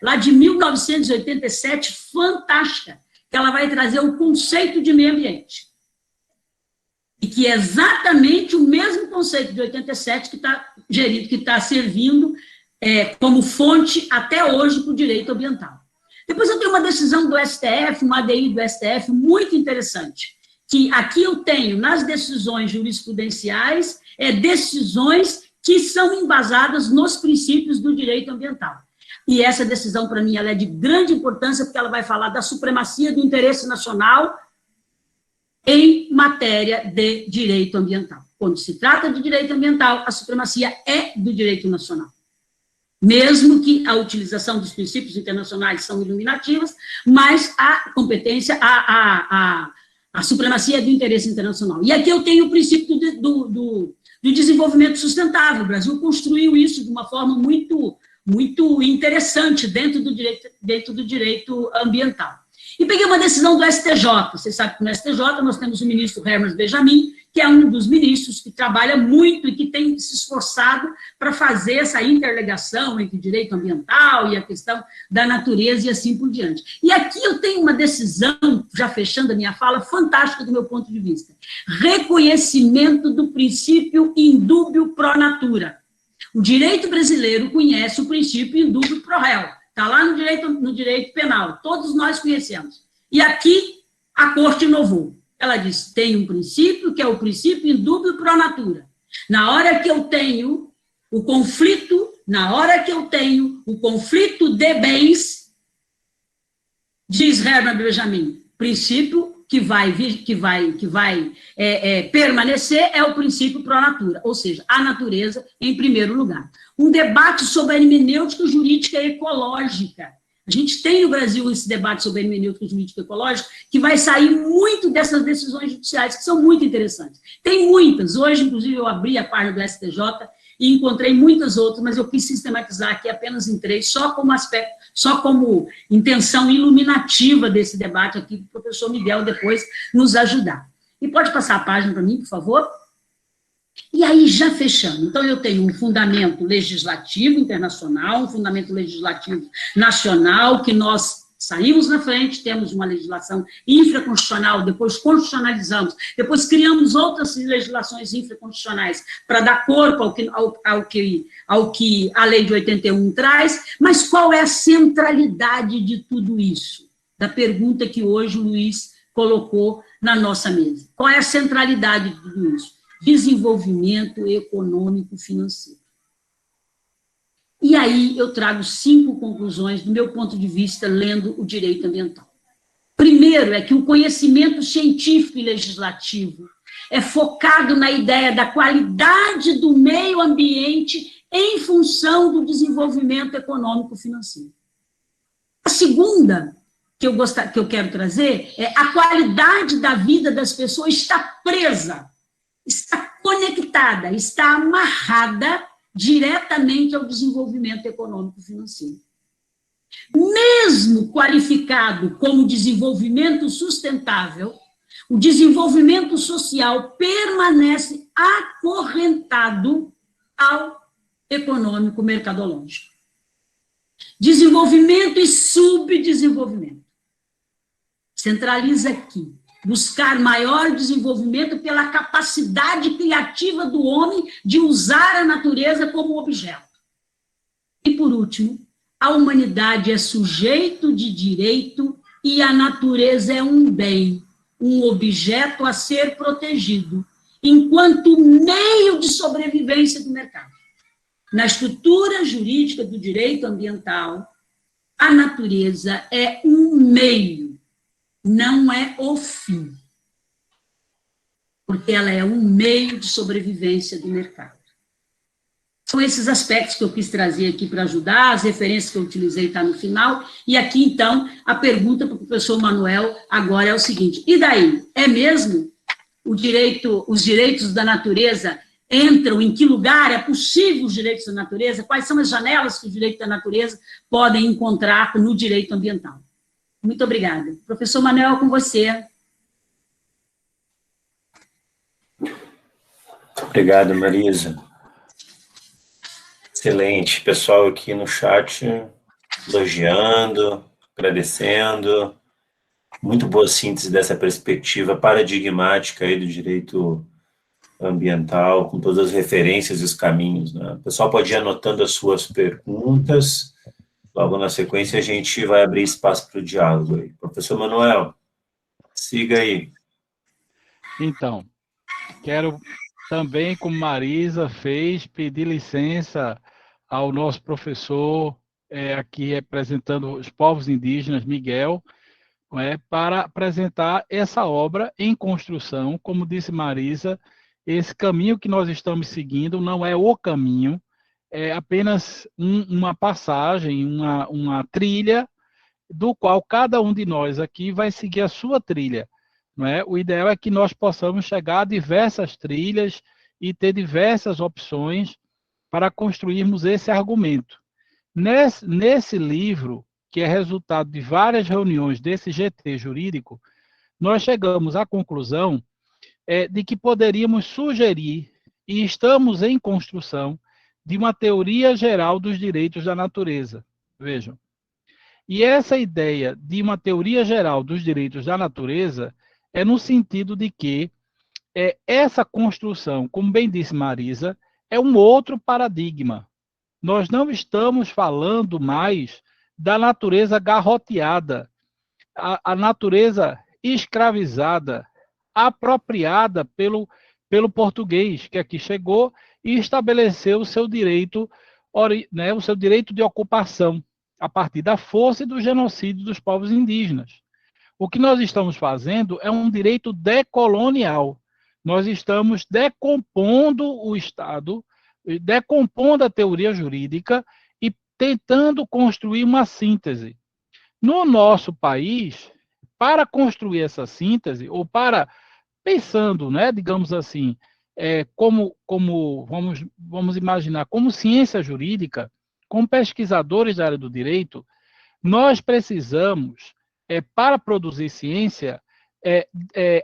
lá de 1987, fantástica, que ela vai trazer o conceito de meio ambiente. E que é exatamente o mesmo conceito de 87 que está servindo como fonte até hoje para o direito ambiental. Depois eu tenho uma decisão do STF, uma ADI do STF muito interessante, que aqui eu tenho nas decisões jurisprudenciais, decisões que são embasadas nos princípios do direito ambiental. E essa decisão, para mim, ela é de grande importância, porque ela vai falar da supremacia do interesse nacional em matéria de direito ambiental. Quando se trata de direito ambiental, a supremacia é do direito nacional. Mesmo que a utilização dos princípios internacionais são iluminativas, mas a competência, a supremacia é do interesse internacional. E aqui eu tenho o princípio do desenvolvimento sustentável. O Brasil construiu isso de uma forma muito interessante dentro do direito ambiental. E peguei uma decisão do STJ. Vocês sabem que no STJ nós temos o ministro Hermes Benjamin, que é um dos ministros que trabalha muito e que tem se esforçado para fazer essa interligação entre direito ambiental e a questão da natureza e assim por diante. E aqui eu tenho uma decisão, já fechando a minha fala, fantástica do meu ponto de vista. Reconhecimento do princípio indúbio pro natura. O direito brasileiro conhece o princípio indúbio pro réu. Está lá no direito penal, todos nós conhecemos. E aqui a Corte inovou. Ela diz, tem um princípio, que é o princípio indúbio pro natura. Na hora que eu tenho o conflito, de bens, diz Herman Benjamin, princípio que vai permanecer é o princípio pro natura, ou seja, a natureza em primeiro lugar. Um debate sobre a hermenêutica jurídica ecológica. A gente tem no Brasil esse debate sobre a hermenêutica jurídica ecológica, que vai sair muito dessas decisões judiciais, que são muito interessantes. Tem muitas. Hoje, inclusive, eu abri a página do STJ e encontrei muitas outras, mas eu quis sistematizar aqui apenas em 3, só como intenção iluminativa desse debate aqui, para o professor Miguel depois nos ajudar. E pode passar a página para mim, por favor? E aí, já fechando, então eu tenho um fundamento legislativo internacional, um fundamento legislativo nacional, que nós saímos na frente, temos uma legislação infraconstitucional, depois constitucionalizamos, depois criamos outras legislações infraconstitucionais para dar corpo ao que a Lei de 81 traz, mas qual é a centralidade de tudo isso? Da pergunta que hoje o Luiz colocou na nossa mesa. Qual é a centralidade de tudo isso? Desenvolvimento econômico financeiro. E aí eu trago 5 conclusões do meu ponto de vista lendo o direito ambiental. Primeiro, primeiro é que o conhecimento científico e legislativo é focado na ideia da qualidade do meio ambiente em função do desenvolvimento econômico-financeiro. A segunda que eu quero trazer é a qualidade da vida das pessoas está presa, está conectada, está amarrada diretamente ao desenvolvimento econômico-financeiro. Mesmo qualificado como desenvolvimento sustentável, o desenvolvimento social permanece acorrentado ao econômico mercadológico. Desenvolvimento e subdesenvolvimento. Centraliza aqui. Buscar maior desenvolvimento pela capacidade criativa do homem de usar a natureza como objeto. E, por último, a humanidade é sujeito de direito e a natureza é um bem, um objeto a ser protegido, enquanto meio de sobrevivência do mercado. Na estrutura jurídica do direito ambiental, a natureza é um meio, não é o fim, porque ela é um meio de sobrevivência do mercado. São esses aspectos que eu quis trazer aqui para ajudar, as referências que eu utilizei estão no final, e aqui, então, a pergunta para o professor Manuel agora é o seguinte, e daí? É mesmo os direitos da natureza entram, em que lugar é possível os direitos da natureza? Quais são as janelas que os direitos da natureza podem encontrar no direito ambiental? Muito obrigada. Professor Manuel, com você. Obrigado, Marisa. Excelente. Pessoal aqui no chat elogiando, agradecendo. Muito boa síntese dessa perspectiva paradigmática aí do direito ambiental, com todas as referências e os caminhos, né? O pessoal pode ir anotando as suas perguntas. Logo na sequência, a gente vai abrir espaço para o diálogo aí. Professor Manuel, siga aí. Então, quero também, como Marisa fez, pedir licença ao nosso professor, aqui representando os povos indígenas, Miguel, para apresentar essa obra em construção. Como disse Marisa, esse caminho que nós estamos seguindo não é o caminho, é apenas uma passagem, uma trilha, do qual cada um de nós aqui vai seguir a sua trilha. Não é? O ideal é que nós possamos chegar a diversas trilhas e ter diversas opções para construirmos esse argumento. Nesse livro, que é resultado de várias reuniões desse GT jurídico, nós chegamos à conclusão de que poderíamos sugerir, e estamos em construção, de uma teoria geral dos direitos da natureza. Vejam. E essa ideia de uma teoria geral dos direitos da natureza é no sentido de que essa construção, como bem disse Marisa, é um outro paradigma. Nós não estamos falando mais da natureza garroteada, a natureza escravizada, apropriada pelo português, que aqui chegou e estabeleceu o seu direito, né, o seu direito de ocupação, a partir da força e do genocídio dos povos indígenas. O que nós estamos fazendo é um direito decolonial. Nós estamos decompondo o Estado, decompondo a teoria jurídica e tentando construir uma síntese. No nosso país, para construir essa síntese, ou pensando, né, digamos assim, como vamos imaginar, como ciência jurídica, como pesquisadores da área do direito, nós precisamos, para produzir ciência,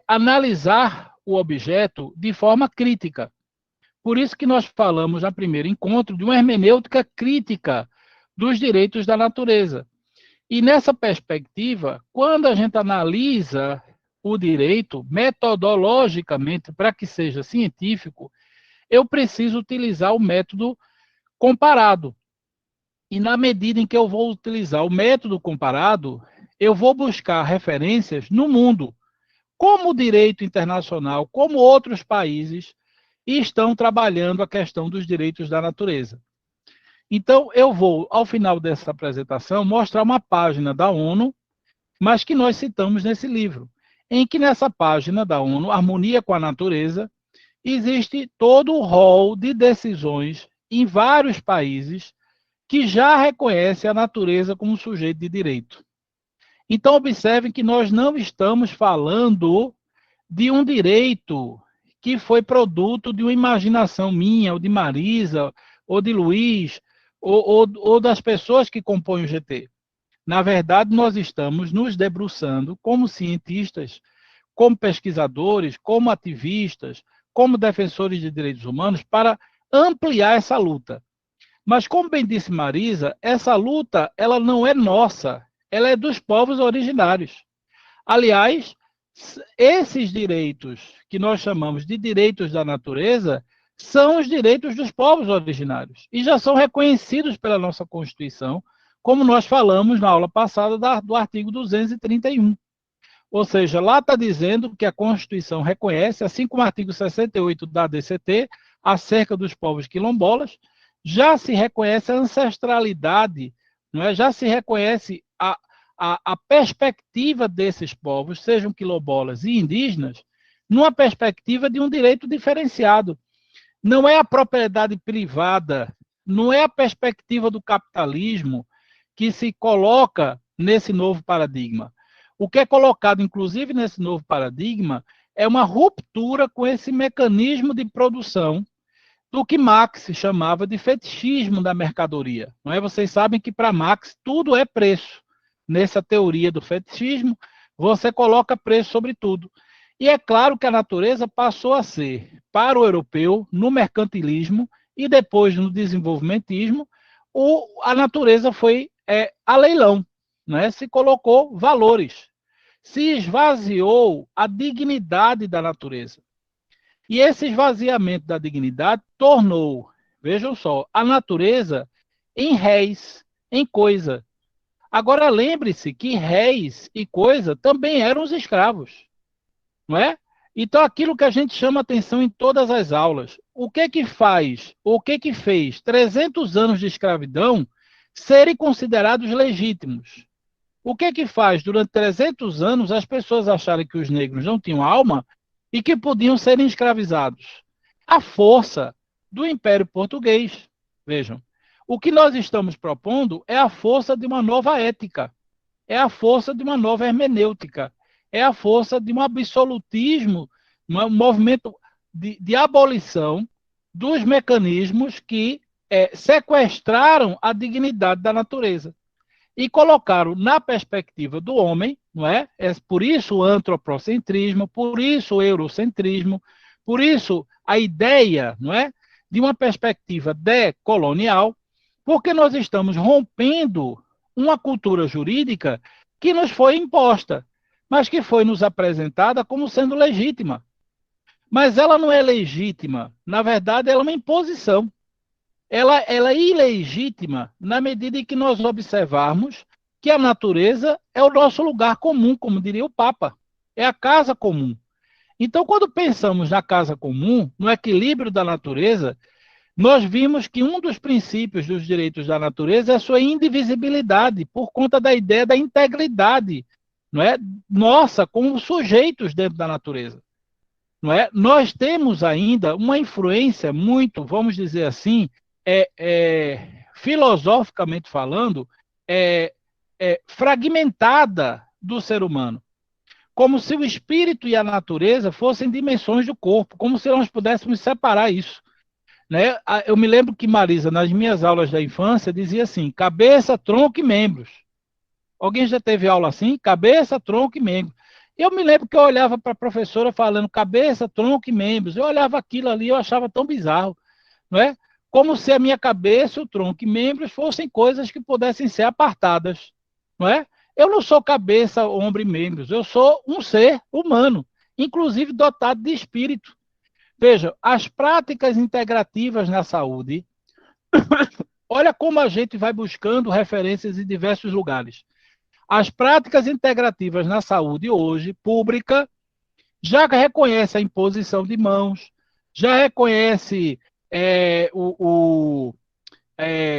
analisar o objeto de forma crítica. Por isso que nós falamos, no primeiro encontro, de uma hermenêutica crítica dos direitos da natureza. E nessa perspectiva, quando a gente analisa o direito metodologicamente, para que seja científico, eu preciso utilizar o método comparado. E na medida em que eu vou utilizar o método comparado, eu vou buscar referências no mundo, como o direito internacional, como outros países estão trabalhando a questão dos direitos da natureza. Então, eu vou, ao final dessa apresentação, mostrar uma página da ONU, mas que nós citamos nesse livro, em que nessa página da ONU, Harmonia com a Natureza, existe todo o rol de decisões em vários países que já reconhecem a natureza como sujeito de direito. Então, observem que nós não estamos falando de um direito que foi produto de uma imaginação minha, ou de Marisa, ou de Luiz, ou das pessoas que compõem o GT. Na verdade, nós estamos nos debruçando como cientistas, como pesquisadores, como ativistas, como defensores de direitos humanos, para ampliar essa luta. Mas, como bem disse Marisa, essa luta ela não é nossa, ela é dos povos originários. Aliás, esses direitos que nós chamamos de direitos da natureza são os direitos dos povos originários e já são reconhecidos pela nossa Constituição, como nós falamos na aula passada do artigo 231. Ou seja, lá está dizendo que a Constituição reconhece, assim como o artigo 68 da DCT, acerca dos povos quilombolas, já se reconhece a ancestralidade, não é? Já se reconhece a perspectiva desses povos, sejam quilombolas e indígenas, numa perspectiva de um direito diferenciado. Não é a propriedade privada, não é a perspectiva do capitalismo que se coloca nesse novo paradigma. O que é colocado, inclusive, nesse novo paradigma é uma ruptura com esse mecanismo de produção do que Marx chamava de fetichismo da mercadoria. Não é? Vocês sabem que para Marx tudo é preço. Nessa teoria do fetichismo, você coloca preço sobre tudo. E é claro que a natureza passou a ser, para o europeu, no mercantilismo e depois no desenvolvimentismo, a natureza foi a leilão, né? Se colocou valores, se esvaziou a dignidade da natureza. E esse esvaziamento da dignidade tornou, vejam só, a natureza em réis, em coisa. Agora lembre-se que réis e coisa também eram os escravos, não é? Então aquilo que a gente chama atenção em todas as aulas, o que fez 300 anos de escravidão serem considerados legítimos? O que faz durante 300 anos as pessoas acharem que os negros não tinham alma e que podiam ser escravizados? A força do Império Português. Vejam, o que nós estamos propondo é a força de uma nova ética, é a força de uma nova hermenêutica, é a força de um absolutismo, um movimento de abolição dos mecanismos que sequestraram a dignidade da natureza e colocaram na perspectiva do homem, não é? É por isso o antropocentrismo, por isso o eurocentrismo, por isso a ideia, não é, de uma perspectiva decolonial, porque nós estamos rompendo uma cultura jurídica que nos foi imposta, mas que foi nos apresentada como sendo legítima. Mas ela não é legítima, na verdade, ela é uma imposição. Ela é ilegítima na medida em que nós observarmos que a natureza é o nosso lugar comum, como diria o Papa, é a casa comum. Então, quando pensamos na casa comum, no equilíbrio da natureza, nós vimos que um dos princípios dos direitos da natureza é a sua indivisibilidade, por conta da ideia da integridade, não é? Nossa, como sujeitos dentro da natureza. Não é? Nós temos ainda uma influência muito, vamos dizer assim, filosoficamente falando, fragmentada do ser humano. Como se o espírito e a natureza fossem dimensões do corpo, como se nós pudéssemos separar isso. Né? Eu me lembro que Marisa, nas minhas aulas da infância, dizia assim, cabeça, tronco e membros. Alguém já teve aula assim? Cabeça, tronco e membros. Eu me lembro que eu olhava para a professora falando cabeça, tronco e membros. Eu olhava aquilo ali e eu achava tão bizarro. Não é? Como se a minha cabeça, o tronco e membros fossem coisas que pudessem ser apartadas. Não é? Eu não sou cabeça, ombro e membros. Eu sou um ser humano, inclusive dotado de espírito. Veja, as práticas integrativas na saúde, olha como a gente vai buscando referências em diversos lugares. As práticas integrativas na saúde hoje, pública, já reconhece a imposição de mãos, já reconhece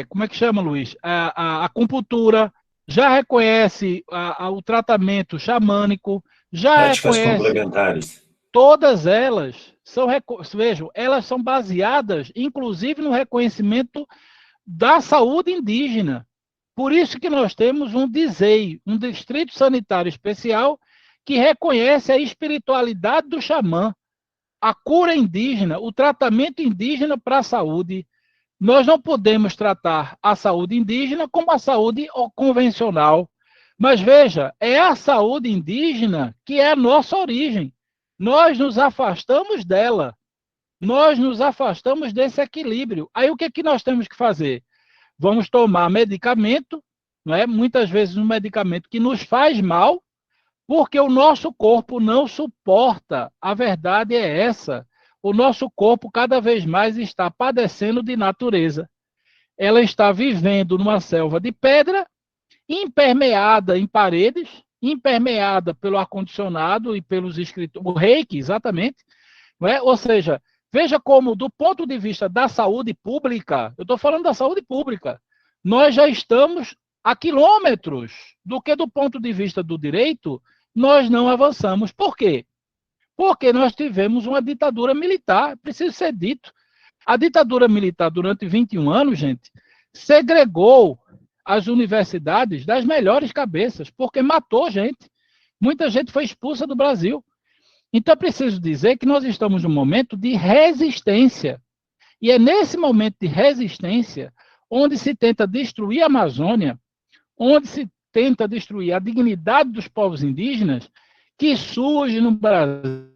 como é que chama, Luiz? A acupuntura, já reconhece o tratamento xamânico, já Práticas reconhece, complementares. todas elas são, vejam, elas são baseadas, inclusive, no reconhecimento da saúde indígena. Por isso que nós temos um DISEI, um Distrito Sanitário Especial, que reconhece a espiritualidade do xamã, a cura indígena, o tratamento indígena para a saúde. Nós não podemos tratar a saúde indígena como a saúde convencional. Mas veja, é a saúde indígena que é a nossa origem. Nós nos afastamos dela. Nós nos afastamos desse equilíbrio. Aí o que é que nós temos que fazer? Vamos tomar medicamento, não é? Muitas vezes um medicamento que nos faz mal, porque o nosso corpo não suporta. A verdade é essa. O nosso corpo cada vez mais está padecendo de natureza. Ela está vivendo numa selva de pedra, impermeada em paredes, impermeada pelo ar-condicionado e pelos escritórios, o reiki, exatamente. Não é? Ou seja, veja como, do ponto de vista da saúde pública, eu estou falando da saúde pública, nós já estamos a quilômetros do que, do ponto de vista do direito, nós não avançamos. Por quê? Porque nós tivemos uma ditadura militar, precisa ser dito. A ditadura militar, durante 21 anos, gente, segregou as universidades das melhores cabeças, porque matou gente. Muita gente foi expulsa do Brasil. Então, é preciso dizer que nós estamos num momento de resistência. E é nesse momento de resistência onde se tenta destruir a Amazônia, onde se tenta destruir a dignidade dos povos indígenas, que surge no Brasil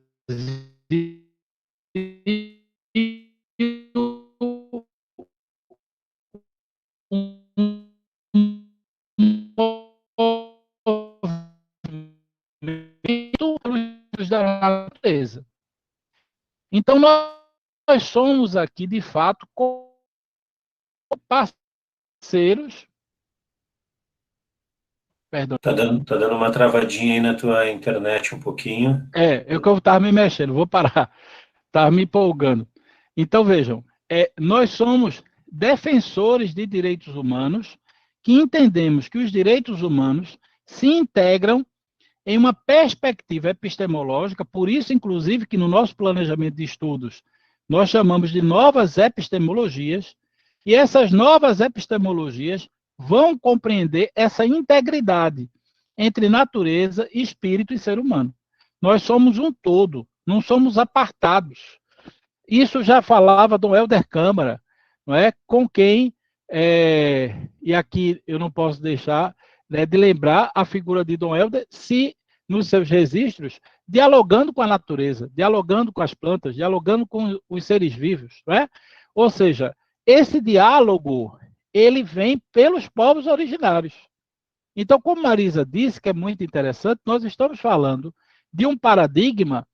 da natureza. Então, nós somos aqui, de fato, parceiros. Perdão. Tá dando uma travadinha aí na tua internet um pouquinho. É o que eu estava me mexendo, vou parar. Estava me empolgando. Então, vejam, nós somos defensores de direitos humanos, que entendemos que os direitos humanos se integram em uma perspectiva epistemológica, por isso, inclusive, que no nosso planejamento de estudos nós chamamos de novas epistemologias, e essas novas epistemologias vão compreender essa integridade entre natureza, espírito e ser humano. Nós somos um todo, não somos apartados. Isso já falava Dom Helder Câmara, não é? Com quem, e aqui eu não posso deixar, né, de lembrar a figura de Dom Helder, se nos seus registros, dialogando com a natureza, dialogando com as plantas, dialogando com os seres vivos, não é? Ou seja, esse diálogo, ele vem pelos povos originários. Então, como Marisa disse, que é muito interessante, nós estamos falando de um paradigma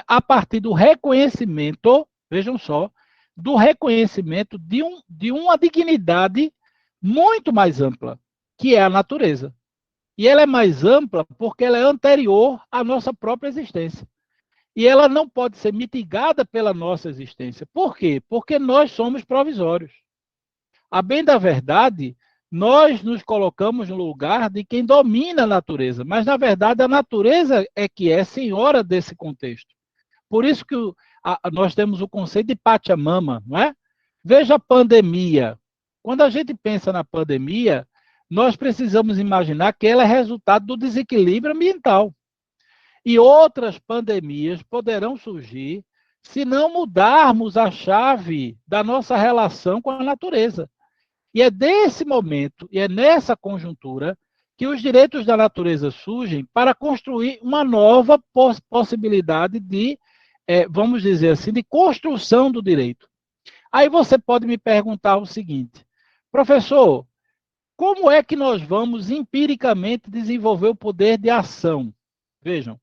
a partir do reconhecimento, vejam só, do reconhecimento de uma dignidade muito mais ampla, que é a natureza. E ela é mais ampla porque ela é anterior à nossa própria existência. E ela não pode ser mitigada pela nossa existência. Por quê? Porque nós somos provisórios. A bem da verdade, nós nos colocamos no lugar de quem domina a natureza, mas, na verdade, a natureza é que é senhora desse contexto. Por isso que nós temos o conceito de Pachamama, não é? Veja a pandemia. Quando a gente pensa na pandemia, nós precisamos imaginar que ela é resultado do desequilíbrio ambiental. E outras pandemias poderão surgir se não mudarmos a chave da nossa relação com a natureza. E é desse momento, e é nessa conjuntura, que os direitos da natureza surgem para construir uma nova possibilidade de, vamos dizer assim, de construção do direito. Aí você pode me perguntar o seguinte, professor, como é que nós vamos empiricamente desenvolver o poder de ação? Vejam,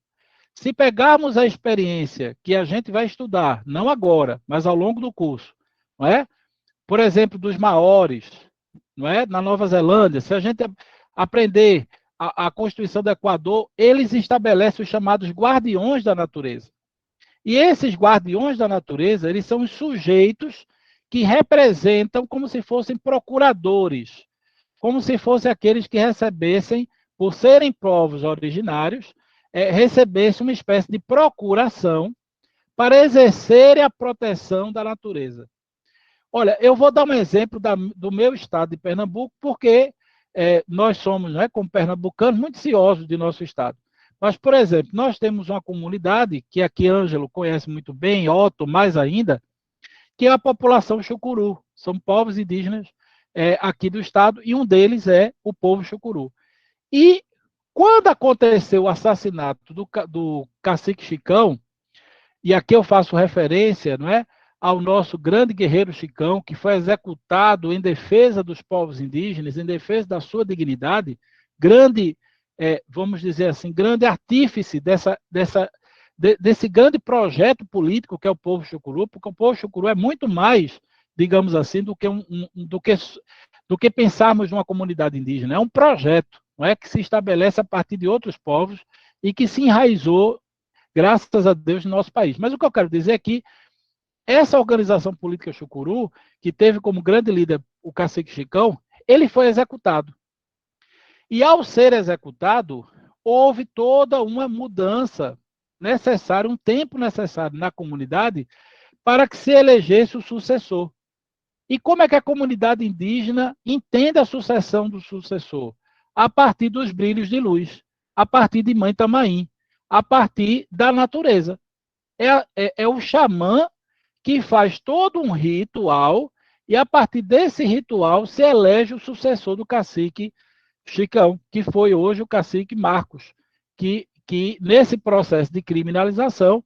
se pegarmos a experiência que a gente vai estudar, não agora, mas ao longo do curso, não é? Por exemplo, dos maores, não é? Na Nova Zelândia, se a gente aprender a Constituição do Equador, eles estabelecem os chamados guardiões da natureza. E esses guardiões da natureza, eles são os sujeitos que representam como se fossem procuradores. como se fossem aqueles que recebessem, por serem povos originários, recebessem uma espécie de procuração para exercerem a proteção da natureza. Olha, eu vou dar um exemplo do meu estado de Pernambuco, porque nós somos, né, como pernambucanos, muito ciosos de nosso estado. Mas, por exemplo, nós temos uma comunidade, que aqui Ângelo conhece muito bem, Otto mais ainda, que é a população Xucuru. São povos indígenas aqui do estado, e um deles é o povo Xucuru. E quando aconteceu o assassinato do cacique Chicão, e aqui eu faço referência, não é, ao nosso grande guerreiro Chicão, que foi executado em defesa dos povos indígenas, em defesa da sua dignidade, grande, vamos dizer assim, grande artífice desse grande projeto político que é o povo Xucuru, porque o povo Xucuru é muito mais, digamos assim, do que pensarmos numa comunidade indígena. É um projeto, não é, que se estabelece a partir de outros povos e que se enraizou, graças a Deus, no nosso país. Mas o que eu quero dizer é que essa organização política Xucuru, que teve como grande líder o cacique Chicão, ele foi executado. E ao ser executado, houve toda uma mudança necessária, um tempo necessário na comunidade para que se elegesse o sucessor. E como é que a comunidade indígena entende a sucessão do sucessor? A partir dos brilhos de luz, a partir de Mãe Tamaim, a partir da natureza. É o xamã que faz todo um ritual e, a partir desse ritual, se elege o sucessor do cacique Chicão, que foi hoje o cacique Marcos, que nesse processo de criminalização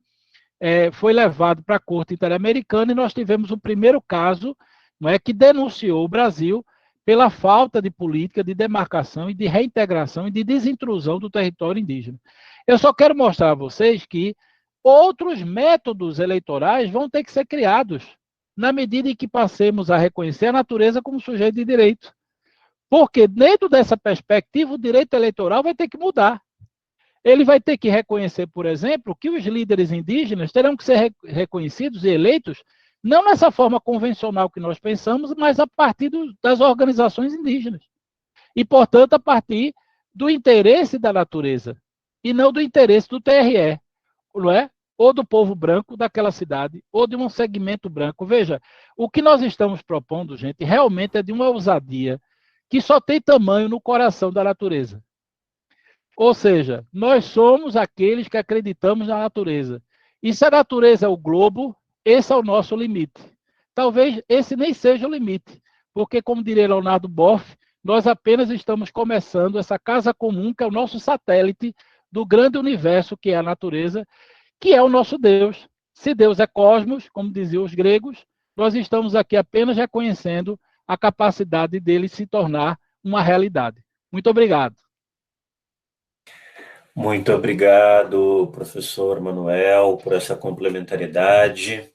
foi levado para a Corte Interamericana, e nós tivemos o primeiro caso, não é, que denunciou o Brasil pela falta de política de demarcação e de reintegração e de desintrusão do território indígena. Eu só quero mostrar a vocês que outros métodos eleitorais vão ter que ser criados, na medida em que passemos a reconhecer a natureza como sujeito de direito. Porque, dentro dessa perspectiva, o direito eleitoral vai ter que mudar. Ele vai ter que reconhecer, por exemplo, que os líderes indígenas terão que ser reconhecidos e eleitos não nessa forma convencional que nós pensamos, mas a partir das organizações indígenas. E, portanto, a partir do interesse da natureza, e não do interesse do TRE, não é? Ou do povo branco daquela cidade, ou de um segmento branco. Veja, o que nós estamos propondo, gente, realmente é de uma ousadia que só tem tamanho no coração da natureza. Ou seja, nós somos aqueles que acreditamos na natureza. E se a natureza é o globo, esse é o nosso limite. Talvez esse nem seja o limite, porque, como diria Leonardo Boff, nós apenas estamos começando essa casa comum, que é o nosso satélite do grande universo que é a natureza, que é o nosso Deus. Se Deus é cosmos, como diziam os gregos, nós estamos aqui apenas reconhecendo a capacidade dele se tornar uma realidade. Muito obrigado. Muito obrigado, professor Manuel, por essa complementariedade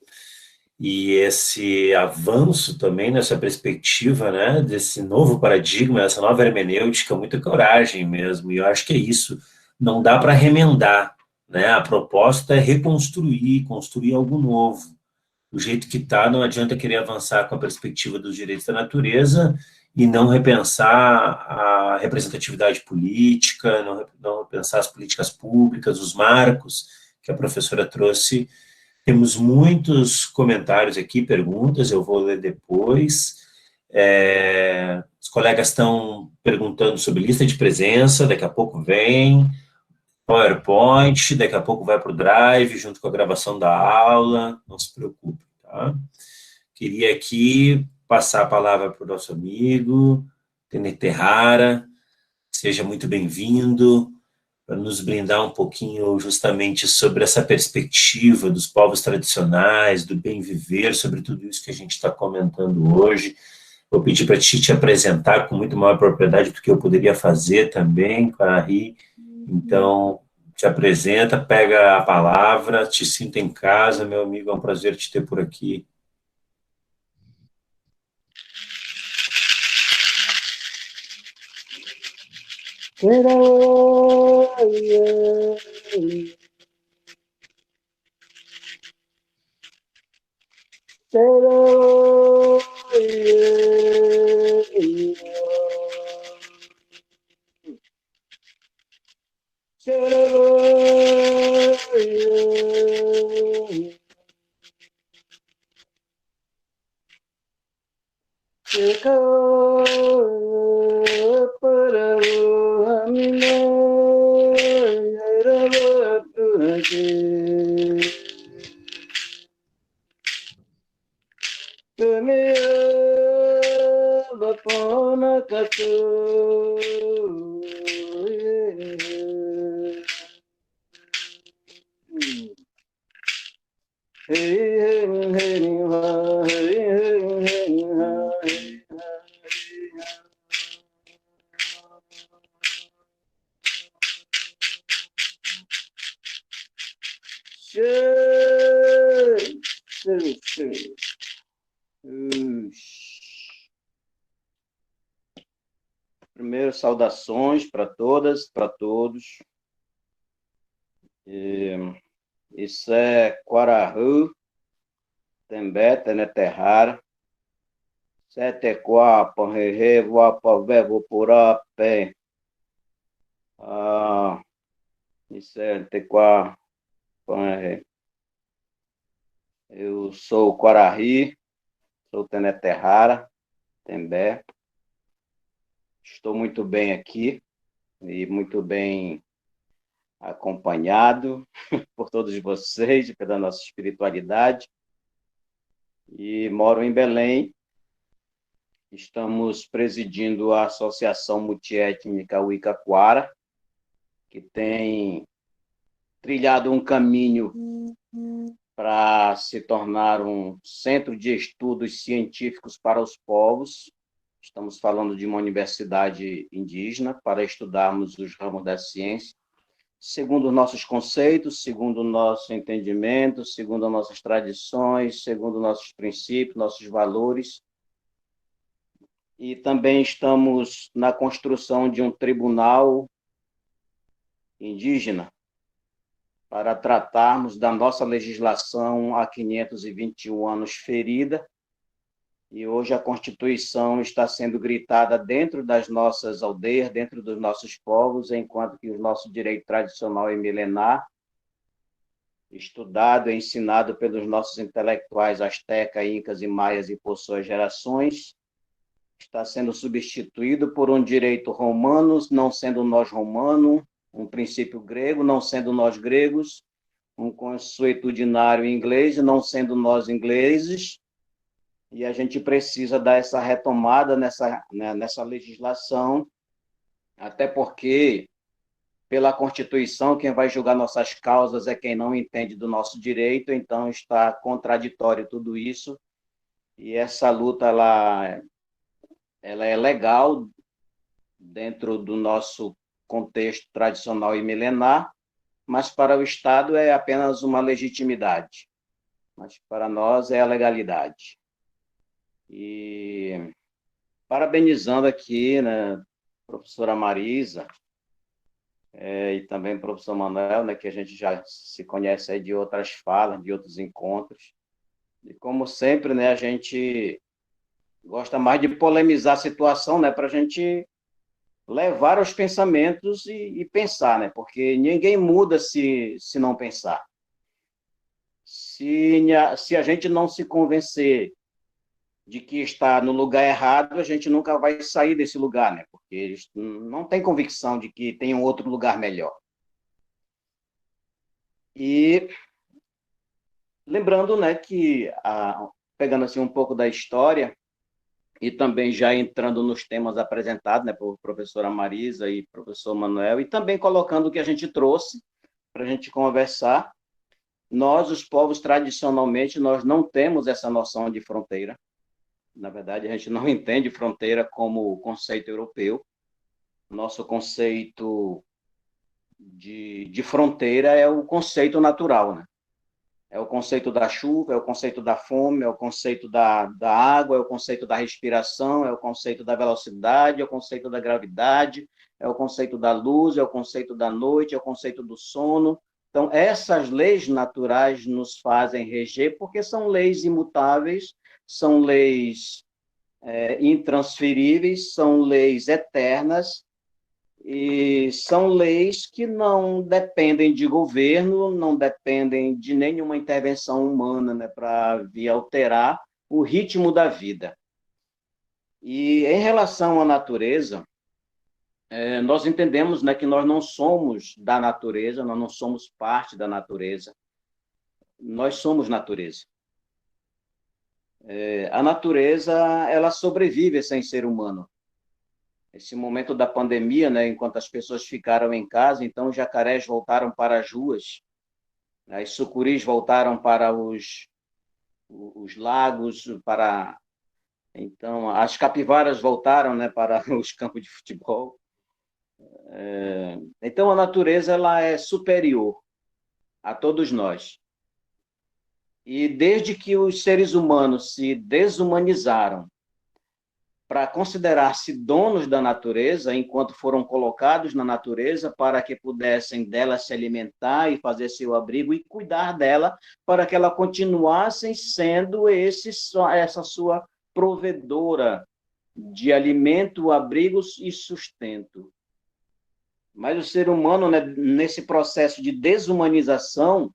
e esse avanço também nessa perspectiva, né, desse novo paradigma, essa nova hermenêutica, muita coragem mesmo, e eu acho que é isso, não dá para remendar, né, a proposta é reconstruir, construir algo novo. Do jeito que está, não adianta querer avançar com a perspectiva dos direitos da natureza e não repensar a representatividade política, não repensar as políticas públicas, os marcos que a professora trouxe. Temos muitos comentários aqui, perguntas, eu vou ler depois. Os colegas estão perguntando sobre lista de presença, daqui a pouco vem. PowerPoint, daqui a pouco vai para o Drive, junto com a gravação da aula, não se preocupe, tá? Queria aqui passar a palavra para o nosso amigo, Tene Terrara, seja muito bem-vindo, para nos brindar um pouquinho justamente sobre essa perspectiva dos povos tradicionais, do bem viver, sobre tudo isso que a gente está comentando hoje. Vou pedir para ti te apresentar com muito maior propriedade do que eu poderia fazer também, com a Ri. Então, te apresenta, pega a palavra, te sinta em casa, meu amigo, é um prazer te ter por aqui. Primeiro, saudações para todas, para todos. Isso é Quarahu, Tembé, Teneterrara, Setequá, Panrerê, Voapové, Vopurá, Pé. Isso é Tequá, Panrerê. Eu sou o Quarahi, sou Teneterrara, Tembé. Estou muito bem aqui e muito bem acompanhado por todos vocês, pela nossa espiritualidade. E moro em Belém. Estamos presidindo a Associação Multiétnica Wicca-Quara, que tem trilhado um caminho para se tornar um centro de estudos científicos para os povos. Estamos falando de uma universidade indígena para estudarmos os ramos da ciência, segundo os nossos conceitos, segundo o nosso entendimento, segundo as nossas tradições, segundo nossos princípios, nossos valores. E também estamos na construção de um tribunal indígena para tratarmos da nossa legislação há 521 anos ferida. E hoje a Constituição está sendo gritada dentro das nossas aldeias, dentro dos nossos povos, enquanto que o nosso direito tradicional e milenar, estudado e ensinado pelos nossos intelectuais asteca, incas e maias e por suas gerações, está sendo substituído por um direito romano, não sendo nós romano, um princípio grego, não sendo nós gregos, um consuetudinário inglês, não sendo nós ingleses. E a gente precisa dar essa retomada nessa legislação, até porque, pela Constituição, quem vai julgar nossas causas é quem não entende do nosso direito, então está contraditório tudo isso. E essa luta ela é legal dentro do nosso contexto tradicional e milenar, mas para o Estado é apenas uma legitimidade, mas para nós é a legalidade. E parabenizando aqui, né, professora Marisa, e também o professor Manuel, né, que a gente já se conhece aí de outras falas, de outros encontros. E como sempre, né, a gente gosta mais de polemizar a situação, né, para a gente levar os pensamentos e pensar, né, porque ninguém muda se não pensar. Se a gente não se convencer de que está no lugar errado, a gente nunca vai sair desse lugar, né? Porque eles não têm convicção de que tem um outro lugar melhor. E lembrando, né, que pegando assim um pouco da história e também já entrando nos temas apresentados, né, por professora Marisa e professor Manuel, e também colocando o que a gente trouxe para a gente conversar, nós, os povos, tradicionalmente, nós não temos essa noção de fronteira. Na verdade, a gente não entende fronteira como conceito europeu. Nosso conceito de fronteira é o conceito natural, né? É o conceito da chuva, é o conceito da fome, é o conceito da água, é o conceito da respiração, é o conceito da velocidade, é o conceito da gravidade, é o conceito da luz, é o conceito da noite, é o conceito do sono. Então, essas leis naturais nos fazem reger, porque são leis imutáveis, são leis intransferíveis, são leis eternas, E são leis que não dependem de governo, não dependem de nenhuma intervenção humana, né, para vir alterar o ritmo da vida. E em relação à natureza, nós entendemos, né, que nós não somos da natureza, nós não somos parte da natureza, nós somos natureza. A natureza, ela sobrevive sem ser humano. Esse momento da pandemia, né, enquanto as pessoas ficaram em casa, então os jacarés voltaram para as ruas, as sucuris voltaram para os lagos, então as capivaras voltaram, né, para os campos de futebol. Então a natureza, ela é superior a todos nós. E desde que os seres humanos se desumanizaram para considerar-se donos da natureza, enquanto foram colocados na natureza para que pudessem dela se alimentar e fazer seu abrigo e cuidar dela para que ela continuasse sendo essa sua provedora de alimento, abrigos e sustento. Mas o ser humano, né, nesse processo de desumanização,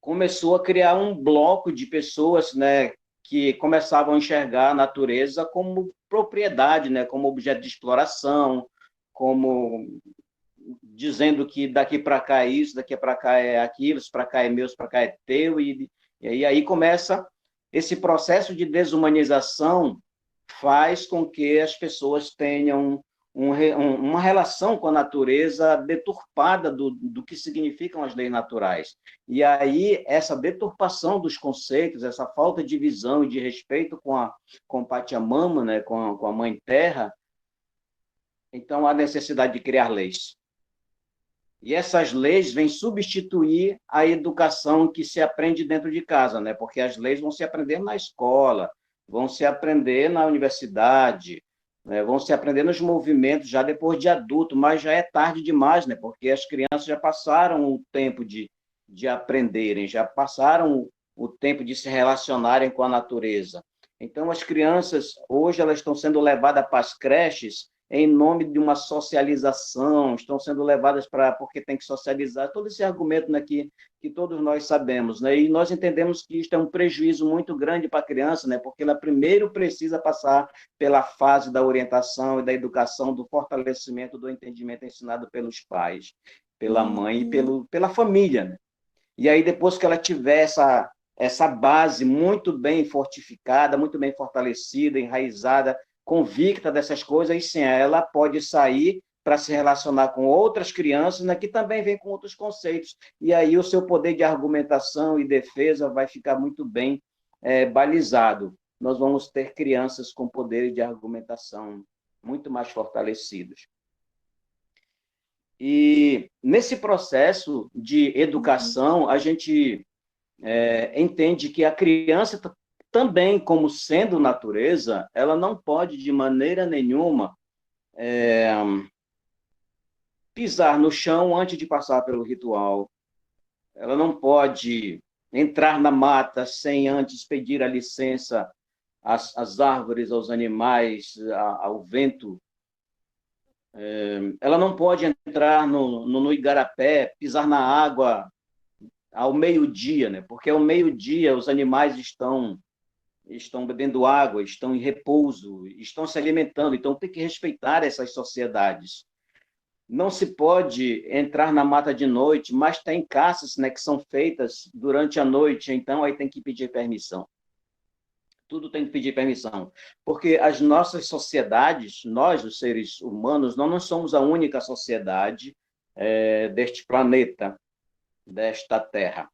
começou a criar um bloco de pessoas, né, que começavam a enxergar a natureza como propriedade, né, como objeto de exploração, como dizendo que daqui para cá é isso, daqui para cá é aquilo, isso para cá é meu, isso para cá é teu, e aí começa esse processo de desumanização, faz com que as pessoas tenham uma relação com a natureza deturpada do que significam as leis naturais. E aí, essa deturpação dos conceitos, essa falta de visão e de respeito com Pachamama, né, com a Mãe Terra, então há necessidade de criar leis. E essas leis vêm substituir a educação que se aprende dentro de casa, né? Porque as leis vão se aprender na escola, vão se aprender na universidade, né? Vão se aprender nos movimentos já depois de adulto, mas já é tarde demais, né? Porque as crianças já passaram o tempo de aprenderem, já passaram o tempo de se relacionarem com a natureza. Então, as crianças, hoje, elas estão sendo levadas para as creches em nome de uma socialização, estão sendo levadas porque tem que socializar, todo esse argumento, né, que todos nós sabemos, né, e nós entendemos que isto é um prejuízo muito grande para a criança, né, porque ela primeiro precisa passar pela fase da orientação e da educação, do fortalecimento do entendimento ensinado pelos pais, pela mãe e pela família, né? E aí, depois que ela tiver essa base muito bem fortificada, muito bem fortalecida, enraizada, convicta dessas coisas, e sim, ela pode sair para se relacionar com outras crianças, né, que também vêm com outros conceitos. E aí o seu poder de argumentação e defesa vai ficar muito bem balizado. Nós vamos ter crianças com poderes de argumentação muito mais fortalecidos. E nesse processo de educação, a gente entende que a criança também, como sendo natureza, ela não pode, de maneira nenhuma, pisar no chão antes de passar pelo ritual. Ela não pode entrar na mata sem antes pedir a licença às árvores, aos animais, ao vento. Ela não pode entrar no igarapé, pisar na água ao meio-dia, né? Porque ao meio-dia os animais estão bebendo água, estão em repouso, estão se alimentando, então tem que respeitar essas sociedades. Não se pode entrar na mata de noite, mas tem caças, né, que são feitas durante a noite, então aí tem que pedir permissão. Tudo tem que pedir permissão, porque as nossas sociedades, nós, os seres humanos, não somos a única sociedade deste planeta, desta Terra.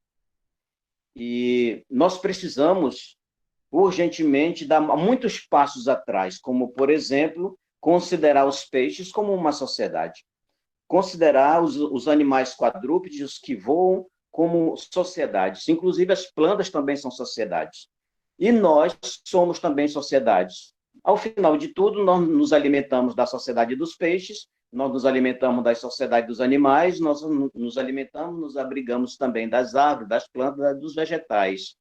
E nós precisamos urgentemente dar muitos passos atrás, como, por exemplo, considerar os peixes como uma sociedade, considerar os animais quadrúpedes que voam como sociedades, inclusive as plantas também são sociedades. E nós somos também sociedades. Ao final de tudo, nós nos alimentamos da sociedade dos peixes, nós nos alimentamos da sociedade dos animais, nós nos alimentamos, nos abrigamos também das árvores, das plantas, dos vegetais.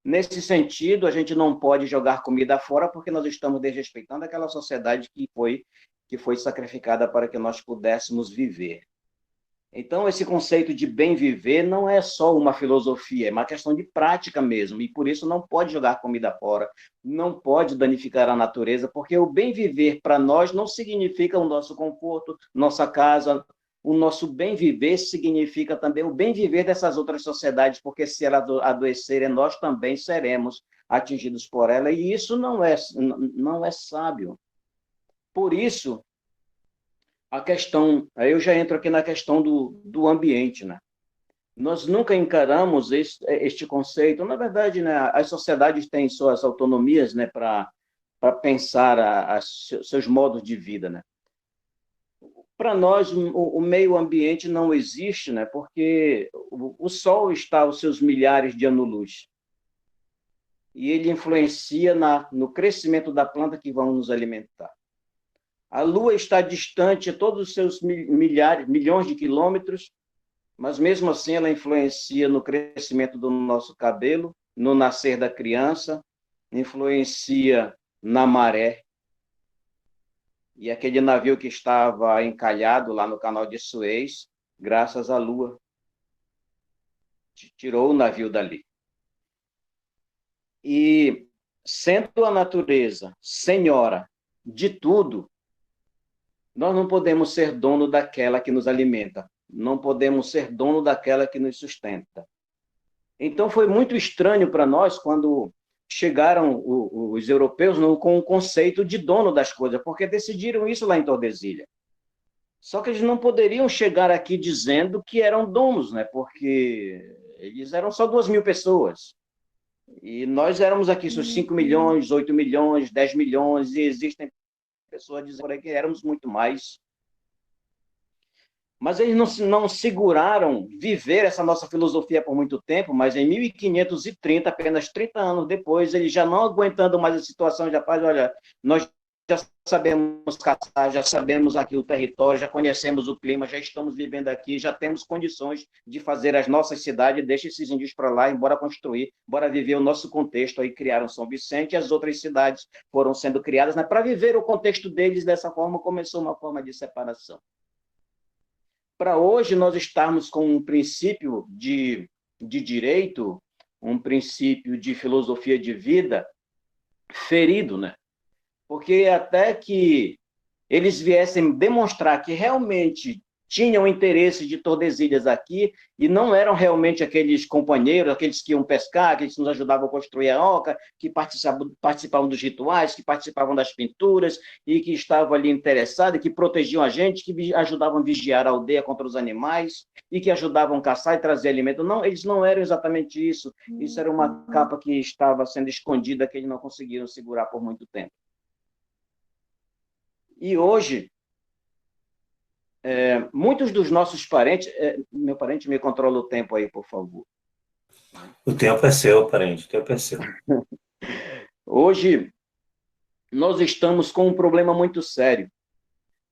Nesse sentido, a gente não pode jogar comida fora porque nós estamos desrespeitando aquela sociedade que foi que foi sacrificada para que nós pudéssemos viver. Então, esse conceito de bem viver não é só uma filosofia, é uma questão de prática mesmo, e por isso não pode jogar comida fora, não pode danificar a natureza, porque o bem viver para nós não significa o nosso conforto, nossa casa. O nosso bem viver significa também o bem viver dessas outras sociedades, porque se elas adoecerem, nós também seremos atingidos por ela, e isso não é sábio. Por isso, a questão, aí eu já entro aqui na questão do ambiente, né? Nós nunca encaramos este conceito. Na verdade, né, as sociedades têm suas autonomias, né, para pensar seus modos de vida, né? Para nós, o meio ambiente não existe, né, porque o Sol está aos seus milhares de anos-luz. E ele influencia no crescimento da planta que vão nos alimentar. A Lua está distante a todos os seus milhões de quilômetros, mas mesmo assim ela influencia no crescimento do nosso cabelo, no nascer da criança, influencia na maré. E aquele navio que estava encalhado lá no canal de Suez, graças à Lua, tirou o navio dali. E sendo a natureza senhora de tudo, nós não podemos ser dono daquela que nos alimenta, não podemos ser dono daquela que nos sustenta. Então foi muito estranho para nós quando chegaram os europeus com o conceito de dono das coisas, porque decidiram isso lá em Tordesilhas. Só que eles não poderiam chegar aqui dizendo que eram donos, né? Porque eles eram só 2.000 pessoas. E nós éramos aqui 5 milhões, 8 milhões, 10 milhões, e existem pessoas dizendo por aí que éramos muito mais. Mas eles não seguraram viver essa nossa filosofia por muito tempo, mas em 1530, apenas 30 anos depois, eles já não aguentando mais a situação, já faz, olha, nós já sabemos caçar, já sabemos aqui o território, já conhecemos o clima, já estamos vivendo aqui, já temos condições de fazer as nossas cidades, deixa esses índios para lá, embora construir, bora viver o nosso contexto. Aí criaram São Vicente e as outras cidades foram sendo criadas, né? Para viver o contexto deles dessa forma, começou uma forma de separação. Para hoje nós estarmos com um princípio de direito, um princípio de filosofia de vida ferido, né? Porque até que eles viessem demonstrar que realmente tinham interesse de Tordesilhas aqui e não eram realmente aqueles companheiros, aqueles que iam pescar, aqueles que nos ajudavam a construir a oca, que participavam dos rituais, que participavam das pinturas e que estavam ali interessados, que protegiam a gente, que ajudavam a vigiar a aldeia contra os animais e que ajudavam a caçar e trazer alimento. Não, eles não eram exatamente isso. Isso era uma capa que estava sendo escondida, que eles não conseguiram segurar por muito tempo. E hoje, muitos dos nossos parentes... meu parente, me controla o tempo aí, por favor. O tempo é seu, parente, o tempo é seu. Hoje, nós estamos com um problema muito sério,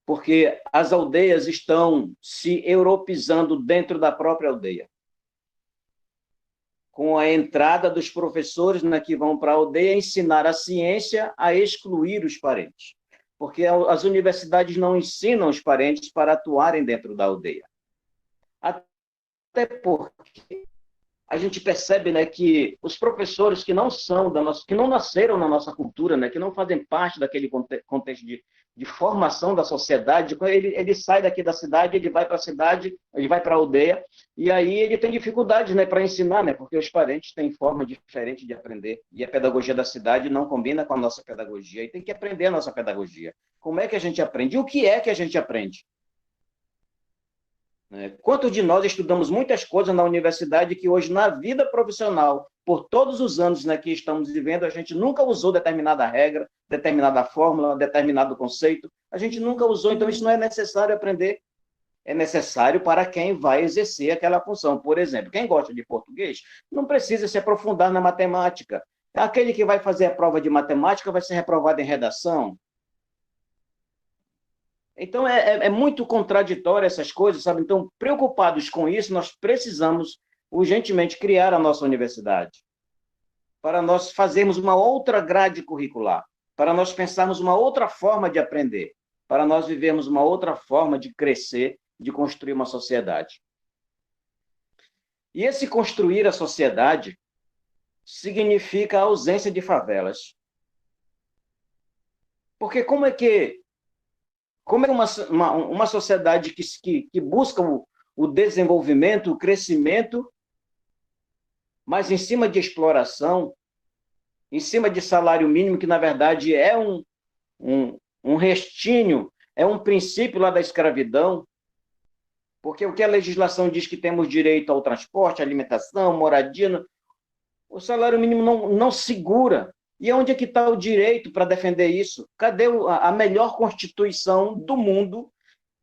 porque as aldeias estão se europeizando dentro da própria aldeia. Com a entrada dos professores, né, que vão para a aldeia ensinar a ciência a excluir os parentes. Porque as universidades não ensinam os parentes para atuarem dentro da aldeia. Até porque a gente percebe, né, que os professores que não são que não nasceram na nossa cultura, né, que não fazem parte daquele contexto de formação da sociedade, ele sai daqui da cidade, ele vai para a cidade, ele vai para a aldeia, e aí ele tem dificuldades, né, para ensinar, né, porque os parentes têm forma diferente de aprender, e a pedagogia da cidade não combina com a nossa pedagogia, e tem que aprender a nossa pedagogia. Como é que a gente aprende? E o que é que a gente aprende? Quantos de nós estudamos muitas coisas na universidade que hoje, na vida profissional, por todos os anos, né, que estamos vivendo, a gente nunca usou determinada regra, determinada fórmula, determinado conceito, a gente nunca usou, então isso não é necessário aprender, é necessário para quem vai exercer aquela função. Por exemplo, quem gosta de português não precisa se aprofundar na matemática. Aquele que vai fazer a prova de matemática vai ser reprovado em redação. Então, é muito contraditório essas coisas, sabe? Então, preocupados com isso, nós precisamos urgentemente criar a nossa universidade, para nós fazermos uma outra grade curricular, para nós pensarmos uma outra forma de aprender. para nós vivermos uma outra forma de crescer, de construir uma sociedade. E esse construir a sociedade significa a ausência de favelas. Porque como é uma sociedade que busca o desenvolvimento, o crescimento, mas em cima de exploração, em cima de salário mínimo, que na verdade é um restinho, é um princípio lá da escravidão, porque o que a legislação diz que temos direito ao transporte, alimentação, moradia, o salário mínimo não segura. E onde é que está o direito para defender isso? Cadê a melhor Constituição do mundo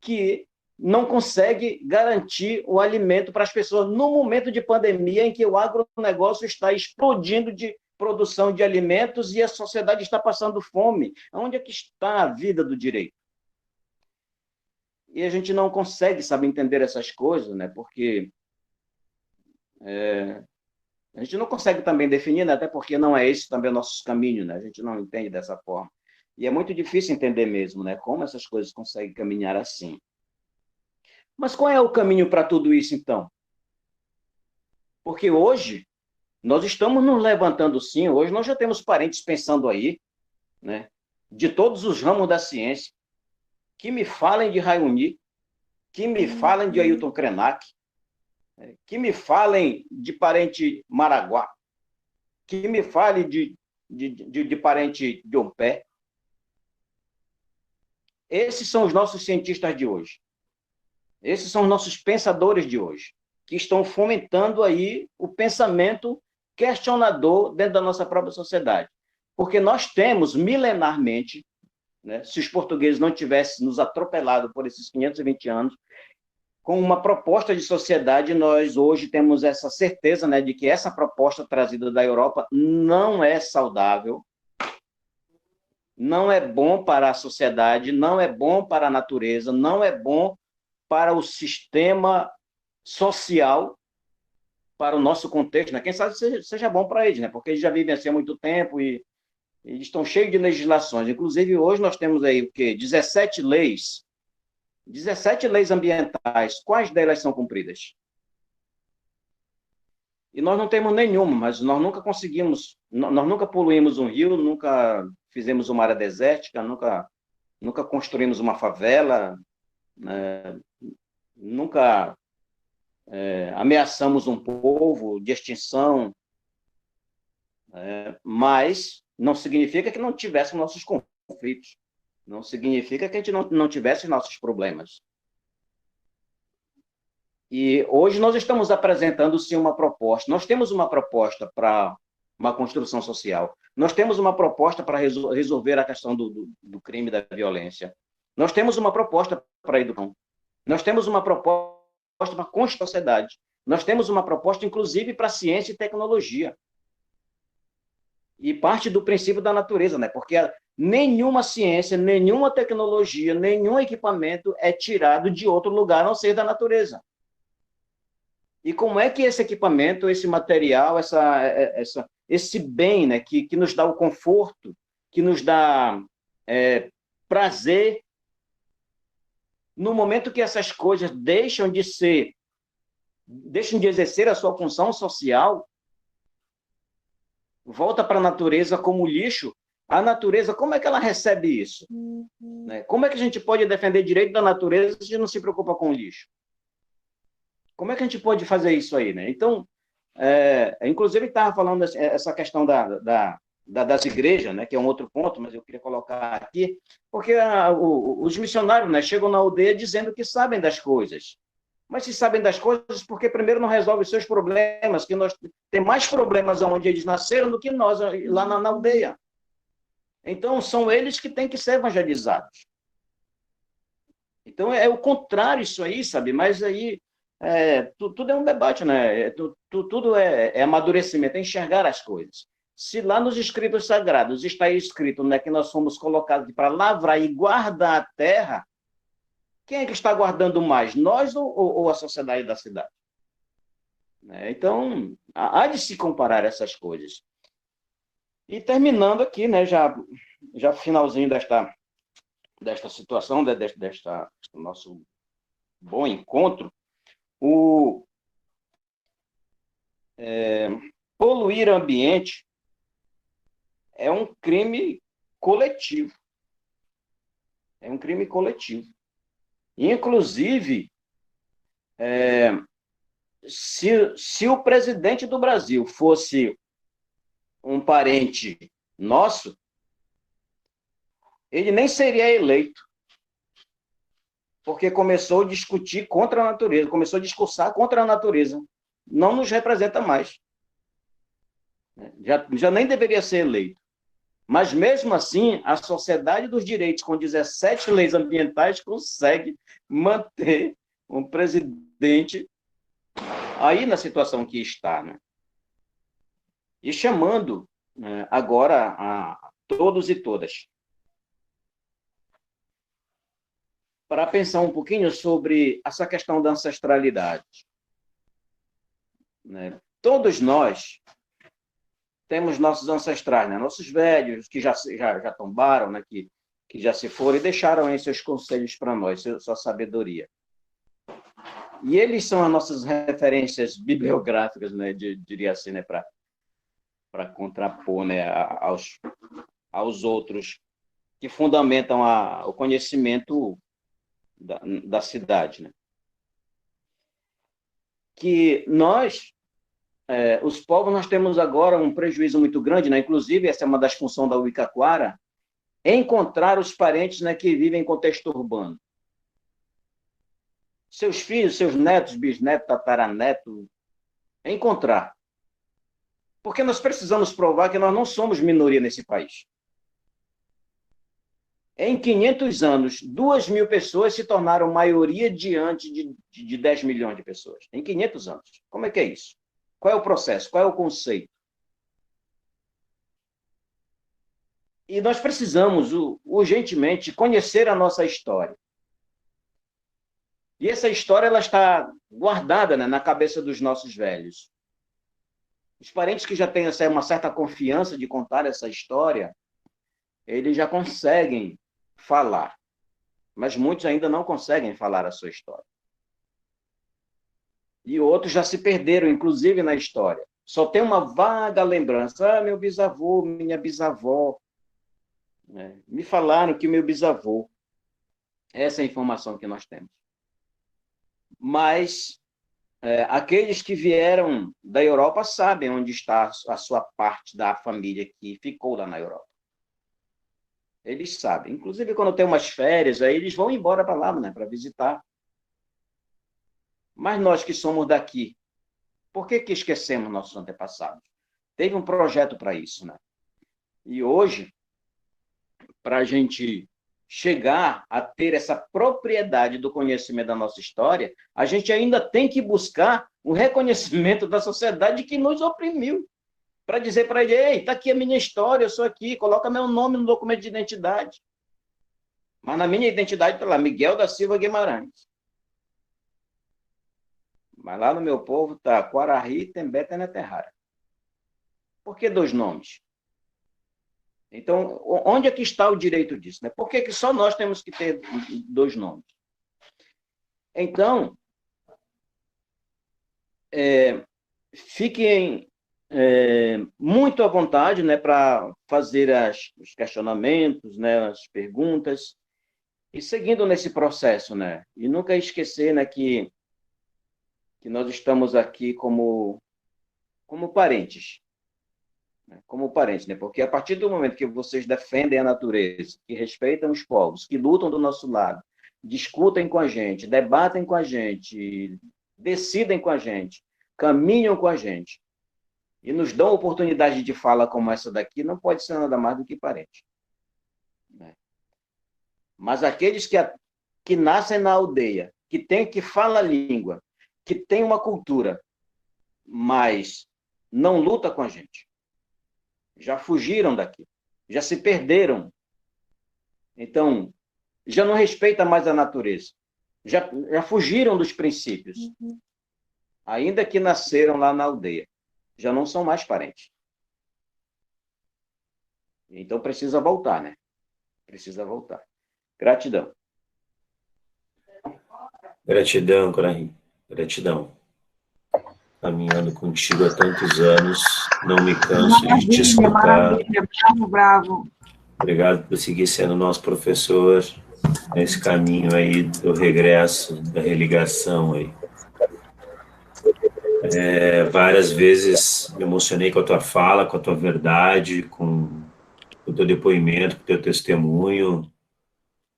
que não consegue garantir o alimento para as pessoas no momento de pandemia em que o agronegócio está explodindo de produção de alimentos e a sociedade está passando fome? Onde é que está a vida do direito? E a gente não consegue, sabe, entender essas coisas, né? Porque a gente não consegue também definir, né? Até porque não é esse também o nosso caminho, né? A gente não entende dessa forma. E é muito difícil entender mesmo, né? Como essas coisas conseguem caminhar assim. Mas qual é o caminho para tudo isso, então? Porque hoje nós estamos nos levantando, sim. Hoje nós já temos parentes pensando aí, né? De todos os ramos da ciência, que me falem de Rayuni, que me falem de Ailton Krenak, que me falem de parente Maraguá, que me fale de parente de Ompé. Esses são os nossos cientistas de hoje. Esses são os nossos pensadores de hoje, que estão fomentando aí o pensamento questionador dentro da nossa própria sociedade. Porque nós temos, milenarmente, né, se os portugueses não tivessem nos atropelado por esses 520 anos, com uma proposta de sociedade, nós hoje temos essa certeza, né, de que essa proposta trazida da Europa não é saudável, não é bom para a sociedade, não é bom para a natureza, não é bom para o sistema social, para o nosso contexto, né? Quem sabe seja bom para eles, né? Porque eles já vivem assim há muito tempo e eles estão cheios de legislações. Inclusive, hoje nós temos aí o quê? 17 leis. 17 leis ambientais. Quais delas são cumpridas? E nós não temos nenhuma, mas nós nunca conseguimos, nós nunca poluímos um rio, nunca fizemos uma área desértica, nunca construímos uma favela, nunca ameaçamos um povo de extinção, mas não significa que não tivéssemos nossos conflitos, não significa que a gente não tivesse nossos problemas. E hoje nós estamos apresentando, sim, uma proposta. Nós temos uma proposta para uma construção social. Nós temos uma proposta para resolver a questão do crime e da violência. Nós temos uma proposta para a educação. Nós temos uma proposta para a construção da sociedade. Nós temos uma proposta, inclusive, para a ciência e tecnologia. E parte do princípio da natureza, né? Porque nenhuma ciência, nenhuma tecnologia, nenhum equipamento é tirado de outro lugar, a não ser da natureza. E como é que esse equipamento, esse material, esse bem, né, que nos dá o conforto, que nos dá prazer, no momento que essas coisas deixam de exercer a sua função social, volta para a natureza como lixo, a natureza, como é que ela recebe isso? Como é que a gente pode defender direito da natureza se a gente não se preocupa com o lixo? Como é que a gente pode fazer isso aí, né? Então, inclusive, estava falando essa questão das igrejas, né, que é um outro ponto, mas eu queria colocar aqui, porque os missionários, né, chegam na aldeia dizendo que sabem das coisas. Mas se sabem das coisas, porque primeiro não resolvem os seus problemas, que nós temos mais problemas onde eles nasceram do que nós lá na aldeia. Então, são eles que têm que ser evangelizados. Então, é o contrário isso aí, sabe? Mas aí tudo é um debate, né? Tudo é amadurecimento, é enxergar as coisas. Se lá nos escritos sagrados está escrito, né, que nós somos colocados para lavrar e guardar a terra, quem é que está guardando mais, nós ou a sociedade da cidade? Então, há de se comparar essas coisas. E terminando aqui, né, já finalzinho desta situação, desta nosso bom encontro, poluir o ambiente é um crime coletivo. É um crime coletivo. Inclusive, se o presidente do Brasil fosse um parente nosso, ele nem seria eleito, porque começou a discutir contra a natureza, começou a discursar contra a natureza. Não nos representa mais. Já nem deveria ser eleito. Mas, mesmo assim, a Sociedade dos Direitos, com 17 leis ambientais, consegue manter um presidente aí na situação que está, né? E chamando, né, agora a todos e todas para pensar um pouquinho sobre essa questão da ancestralidade. Né? Todos nós temos nossos ancestrais, né? Nossos velhos, que já tombaram, né? que já se foram e deixaram aí seus conselhos para nós, sua sabedoria. E eles são as nossas referências bibliográficas, né? Diria assim, né? Para contrapor, né? aos outros que fundamentam o conhecimento da cidade. Né? Que nós, os povos, nós temos agora um prejuízo muito grande, né? Inclusive, essa é uma das funções da Wicaquara, encontrar os parentes, né, que vivem em contexto urbano. Seus filhos, seus netos, bisnetos, tataranetos, encontrar. Porque nós precisamos provar que nós não somos minoria nesse país. Em 500 anos, 2.000 pessoas se tornaram maioria diante de 10 milhões de pessoas. Em 500 anos. Como é que é isso? Qual é o processo? Qual é o conceito? E nós precisamos, urgentemente, conhecer a nossa história. E essa história ela está guardada, né, na cabeça dos nossos velhos. Os parentes que já têm uma certa confiança de contar essa história, eles já conseguem falar. Mas muitos ainda não conseguem falar a sua história. E outros já se perderam, inclusive, na história. Só tem uma vaga lembrança. Meu bisavô, minha bisavó. Me falaram que meu bisavô. Essa é a informação que nós temos. Mas aqueles que vieram da Europa sabem onde está a sua parte da família que ficou lá na Europa. Eles sabem. Inclusive, quando tem umas férias, aí eles vão embora para lá, né, para visitar. Mas nós que somos daqui, por que esquecemos nossos antepassados? Teve um projeto para isso, né? E hoje, para a gente chegar a ter essa propriedade do conhecimento da nossa história, a gente ainda tem que buscar o reconhecimento da sociedade que nos oprimiu, para dizer para ele, ei, está aqui a minha história, eu sou aqui, coloca meu nome no documento de identidade. Mas na minha identidade está lá, Miguel da Silva Guimarães. Mas lá no meu povo está Quarahy, Tembé, Teneterrara. Por que 2 nomes? Então, onde é que está o direito disso? Né? Por que só nós temos que ter 2 nomes? Então, fiquem muito à vontade, né, para fazer os questionamentos, né, as perguntas, e seguindo nesse processo, né? E nunca esquecer, né, que nós estamos aqui como parentes. Como parentes, né? Porque a partir do momento que vocês defendem a natureza, que respeitam os povos, que lutam do nosso lado, discutem com a gente, debatem com a gente, decidem com a gente, caminham com a gente, e nos dão oportunidade de fala como essa daqui, não pode ser nada mais do que parente. Mas aqueles que nascem na aldeia, que falam a língua, que têm uma cultura, mas não luta com a gente, já fugiram daqui, já se perderam. Então, já não respeita mais a natureza, já fugiram dos princípios. Ainda que nasceram lá na aldeia, já não são mais parentes. Então, precisa voltar, né? Precisa voltar. Gratidão. Gratidão, Corari. Gratidão. Caminhando contigo há tantos anos, não me canso de te escutar. Maravilha, bravo, bravo. Obrigado por seguir sendo nosso professor nesse caminho aí do regresso, da religação aí. Várias vezes me emocionei com a tua fala, com a tua verdade, com o teu depoimento, com o teu testemunho,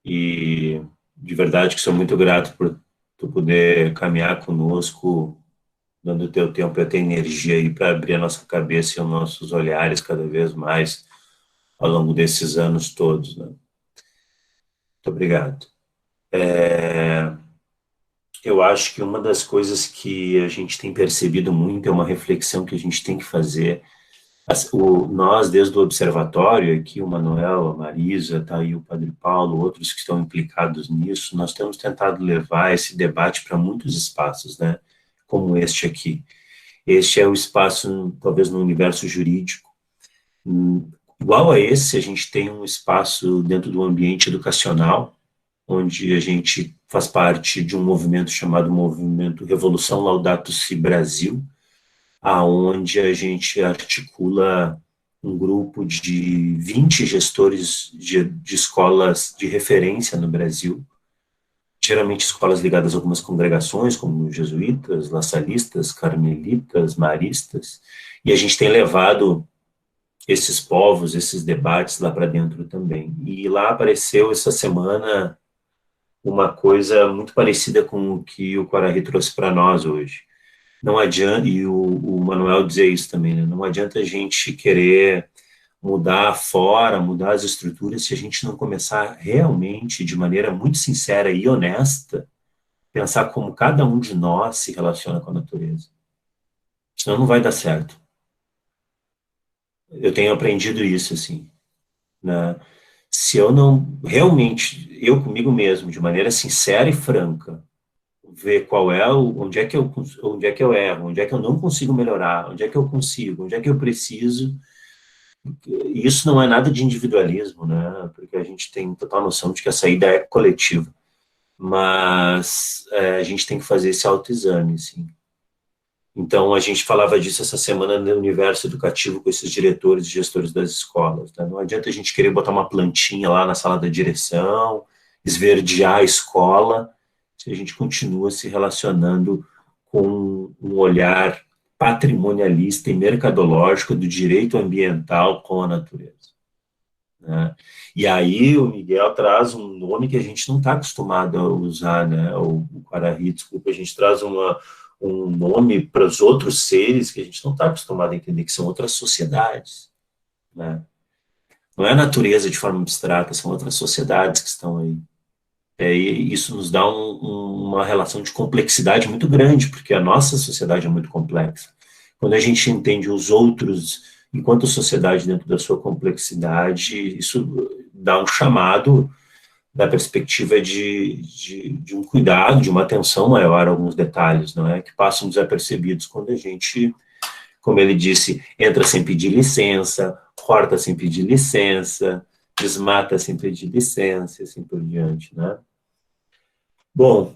e de verdade que sou muito grato por tu poder caminhar conosco, dando o teu tempo e a tua energia aí para abrir a nossa cabeça e os nossos olhares cada vez mais ao longo desses anos todos, né? Muito obrigado. Eu acho que uma das coisas que a gente tem percebido muito é uma reflexão que a gente tem que fazer. Nós, desde o observatório, aqui o Manuel, a Marisa, tá aí o Padre Paulo, outros que estão implicados nisso, nós temos tentado levar esse debate para muitos espaços, né? Como este aqui. Este é o espaço, talvez, no universo jurídico. Igual a esse, a gente tem um espaço dentro do ambiente educacional, onde a gente faz parte de um movimento chamado Movimento Revolução Laudato Si Brasil, aonde a gente articula um grupo de 20 gestores de escolas de referência no Brasil, geralmente escolas ligadas a algumas congregações, como jesuítas, laçalistas, carmelitas, maristas, e a gente tem levado esses povos, esses debates lá para dentro também. E lá apareceu essa semana uma coisa muito parecida com o que o Corari trouxe para nós hoje. Não adianta, e o Manuel dizer isso também, né? Não adianta a gente querer mudar fora, mudar as estruturas, se a gente não começar realmente, de maneira muito sincera e honesta, pensar como cada um de nós se relaciona com a natureza. Senão não vai dar certo. Eu tenho aprendido isso, assim, né? Se eu não, realmente, eu comigo mesmo, de maneira sincera e franca, ver qual é, onde é que eu erro, onde é que eu não consigo melhorar, onde é que eu consigo, onde é que eu preciso. Isso não é nada de individualismo, né? Porque a gente tem total noção de que a saída é coletiva. Mas a gente tem que fazer esse autoexame, assim. Então, a gente falava disso essa semana no universo educativo com esses diretores e gestores das escolas, né? Não adianta a gente querer botar uma plantinha lá na sala da direção, esverdear a escola, se a gente continua se relacionando com um olhar patrimonialista e mercadológico do direito ambiental com a natureza, né? E aí o Miguel traz um nome que a gente não está acostumado a usar, né? O Corari, desculpa, a gente traz um nome para os outros seres que a gente não está acostumado a entender, que são outras sociedades, né? Não é a natureza de forma abstrata, são outras sociedades que estão aí. E isso nos dá uma relação de complexidade muito grande, porque a nossa sociedade é muito complexa. Quando a gente entende os outros enquanto sociedade dentro da sua complexidade, isso dá um chamado da perspectiva de um cuidado, de uma atenção maior a alguns detalhes, não é? Que passam desapercebidos quando a gente, como ele disse, entra sem pedir licença, corta sem pedir licença, desmata sem pedir licença, e assim por diante, né? Bom,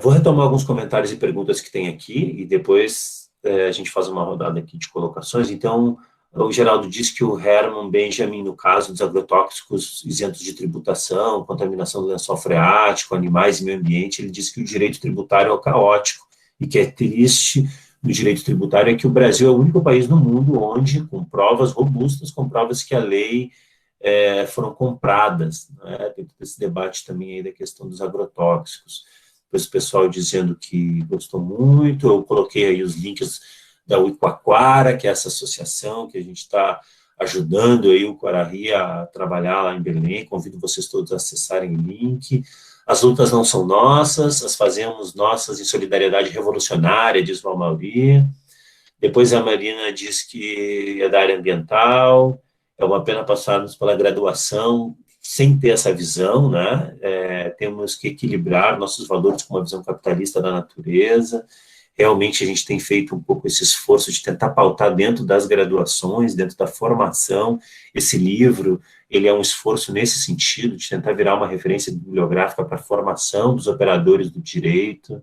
vou retomar alguns comentários e perguntas que tem aqui, e depois a gente faz uma rodada aqui de colocações. Então, o Geraldo diz que o Herman Benjamin, no caso dos agrotóxicos isentos de tributação, contaminação do lençol freático, animais e meio ambiente, ele diz que o direito tributário é caótico, e que é triste no direito tributário é que o Brasil é o único país no mundo onde, com provas robustas, com provas que a lei foram compradas, né? Tem todo esse debate também aí da questão dos agrotóxicos. Depois o pessoal dizendo que gostou muito, eu coloquei aí os links da Uiquaquara, que é essa associação que a gente está ajudando aí o Corari a trabalhar lá em Belém. Convido vocês todos a acessarem o link. As lutas não são nossas, as fazemos nossas em solidariedade revolucionária, diz o Amauri. Depois a Marina diz que é da área ambiental, é uma pena passarmos pela graduação sem ter essa visão, né? Temos que equilibrar nossos valores com uma visão capitalista da natureza, realmente a gente tem feito um pouco esse esforço de tentar pautar dentro das graduações, dentro da formação. Esse livro, ele é um esforço nesse sentido, de tentar virar uma referência bibliográfica para a formação dos operadores do direito.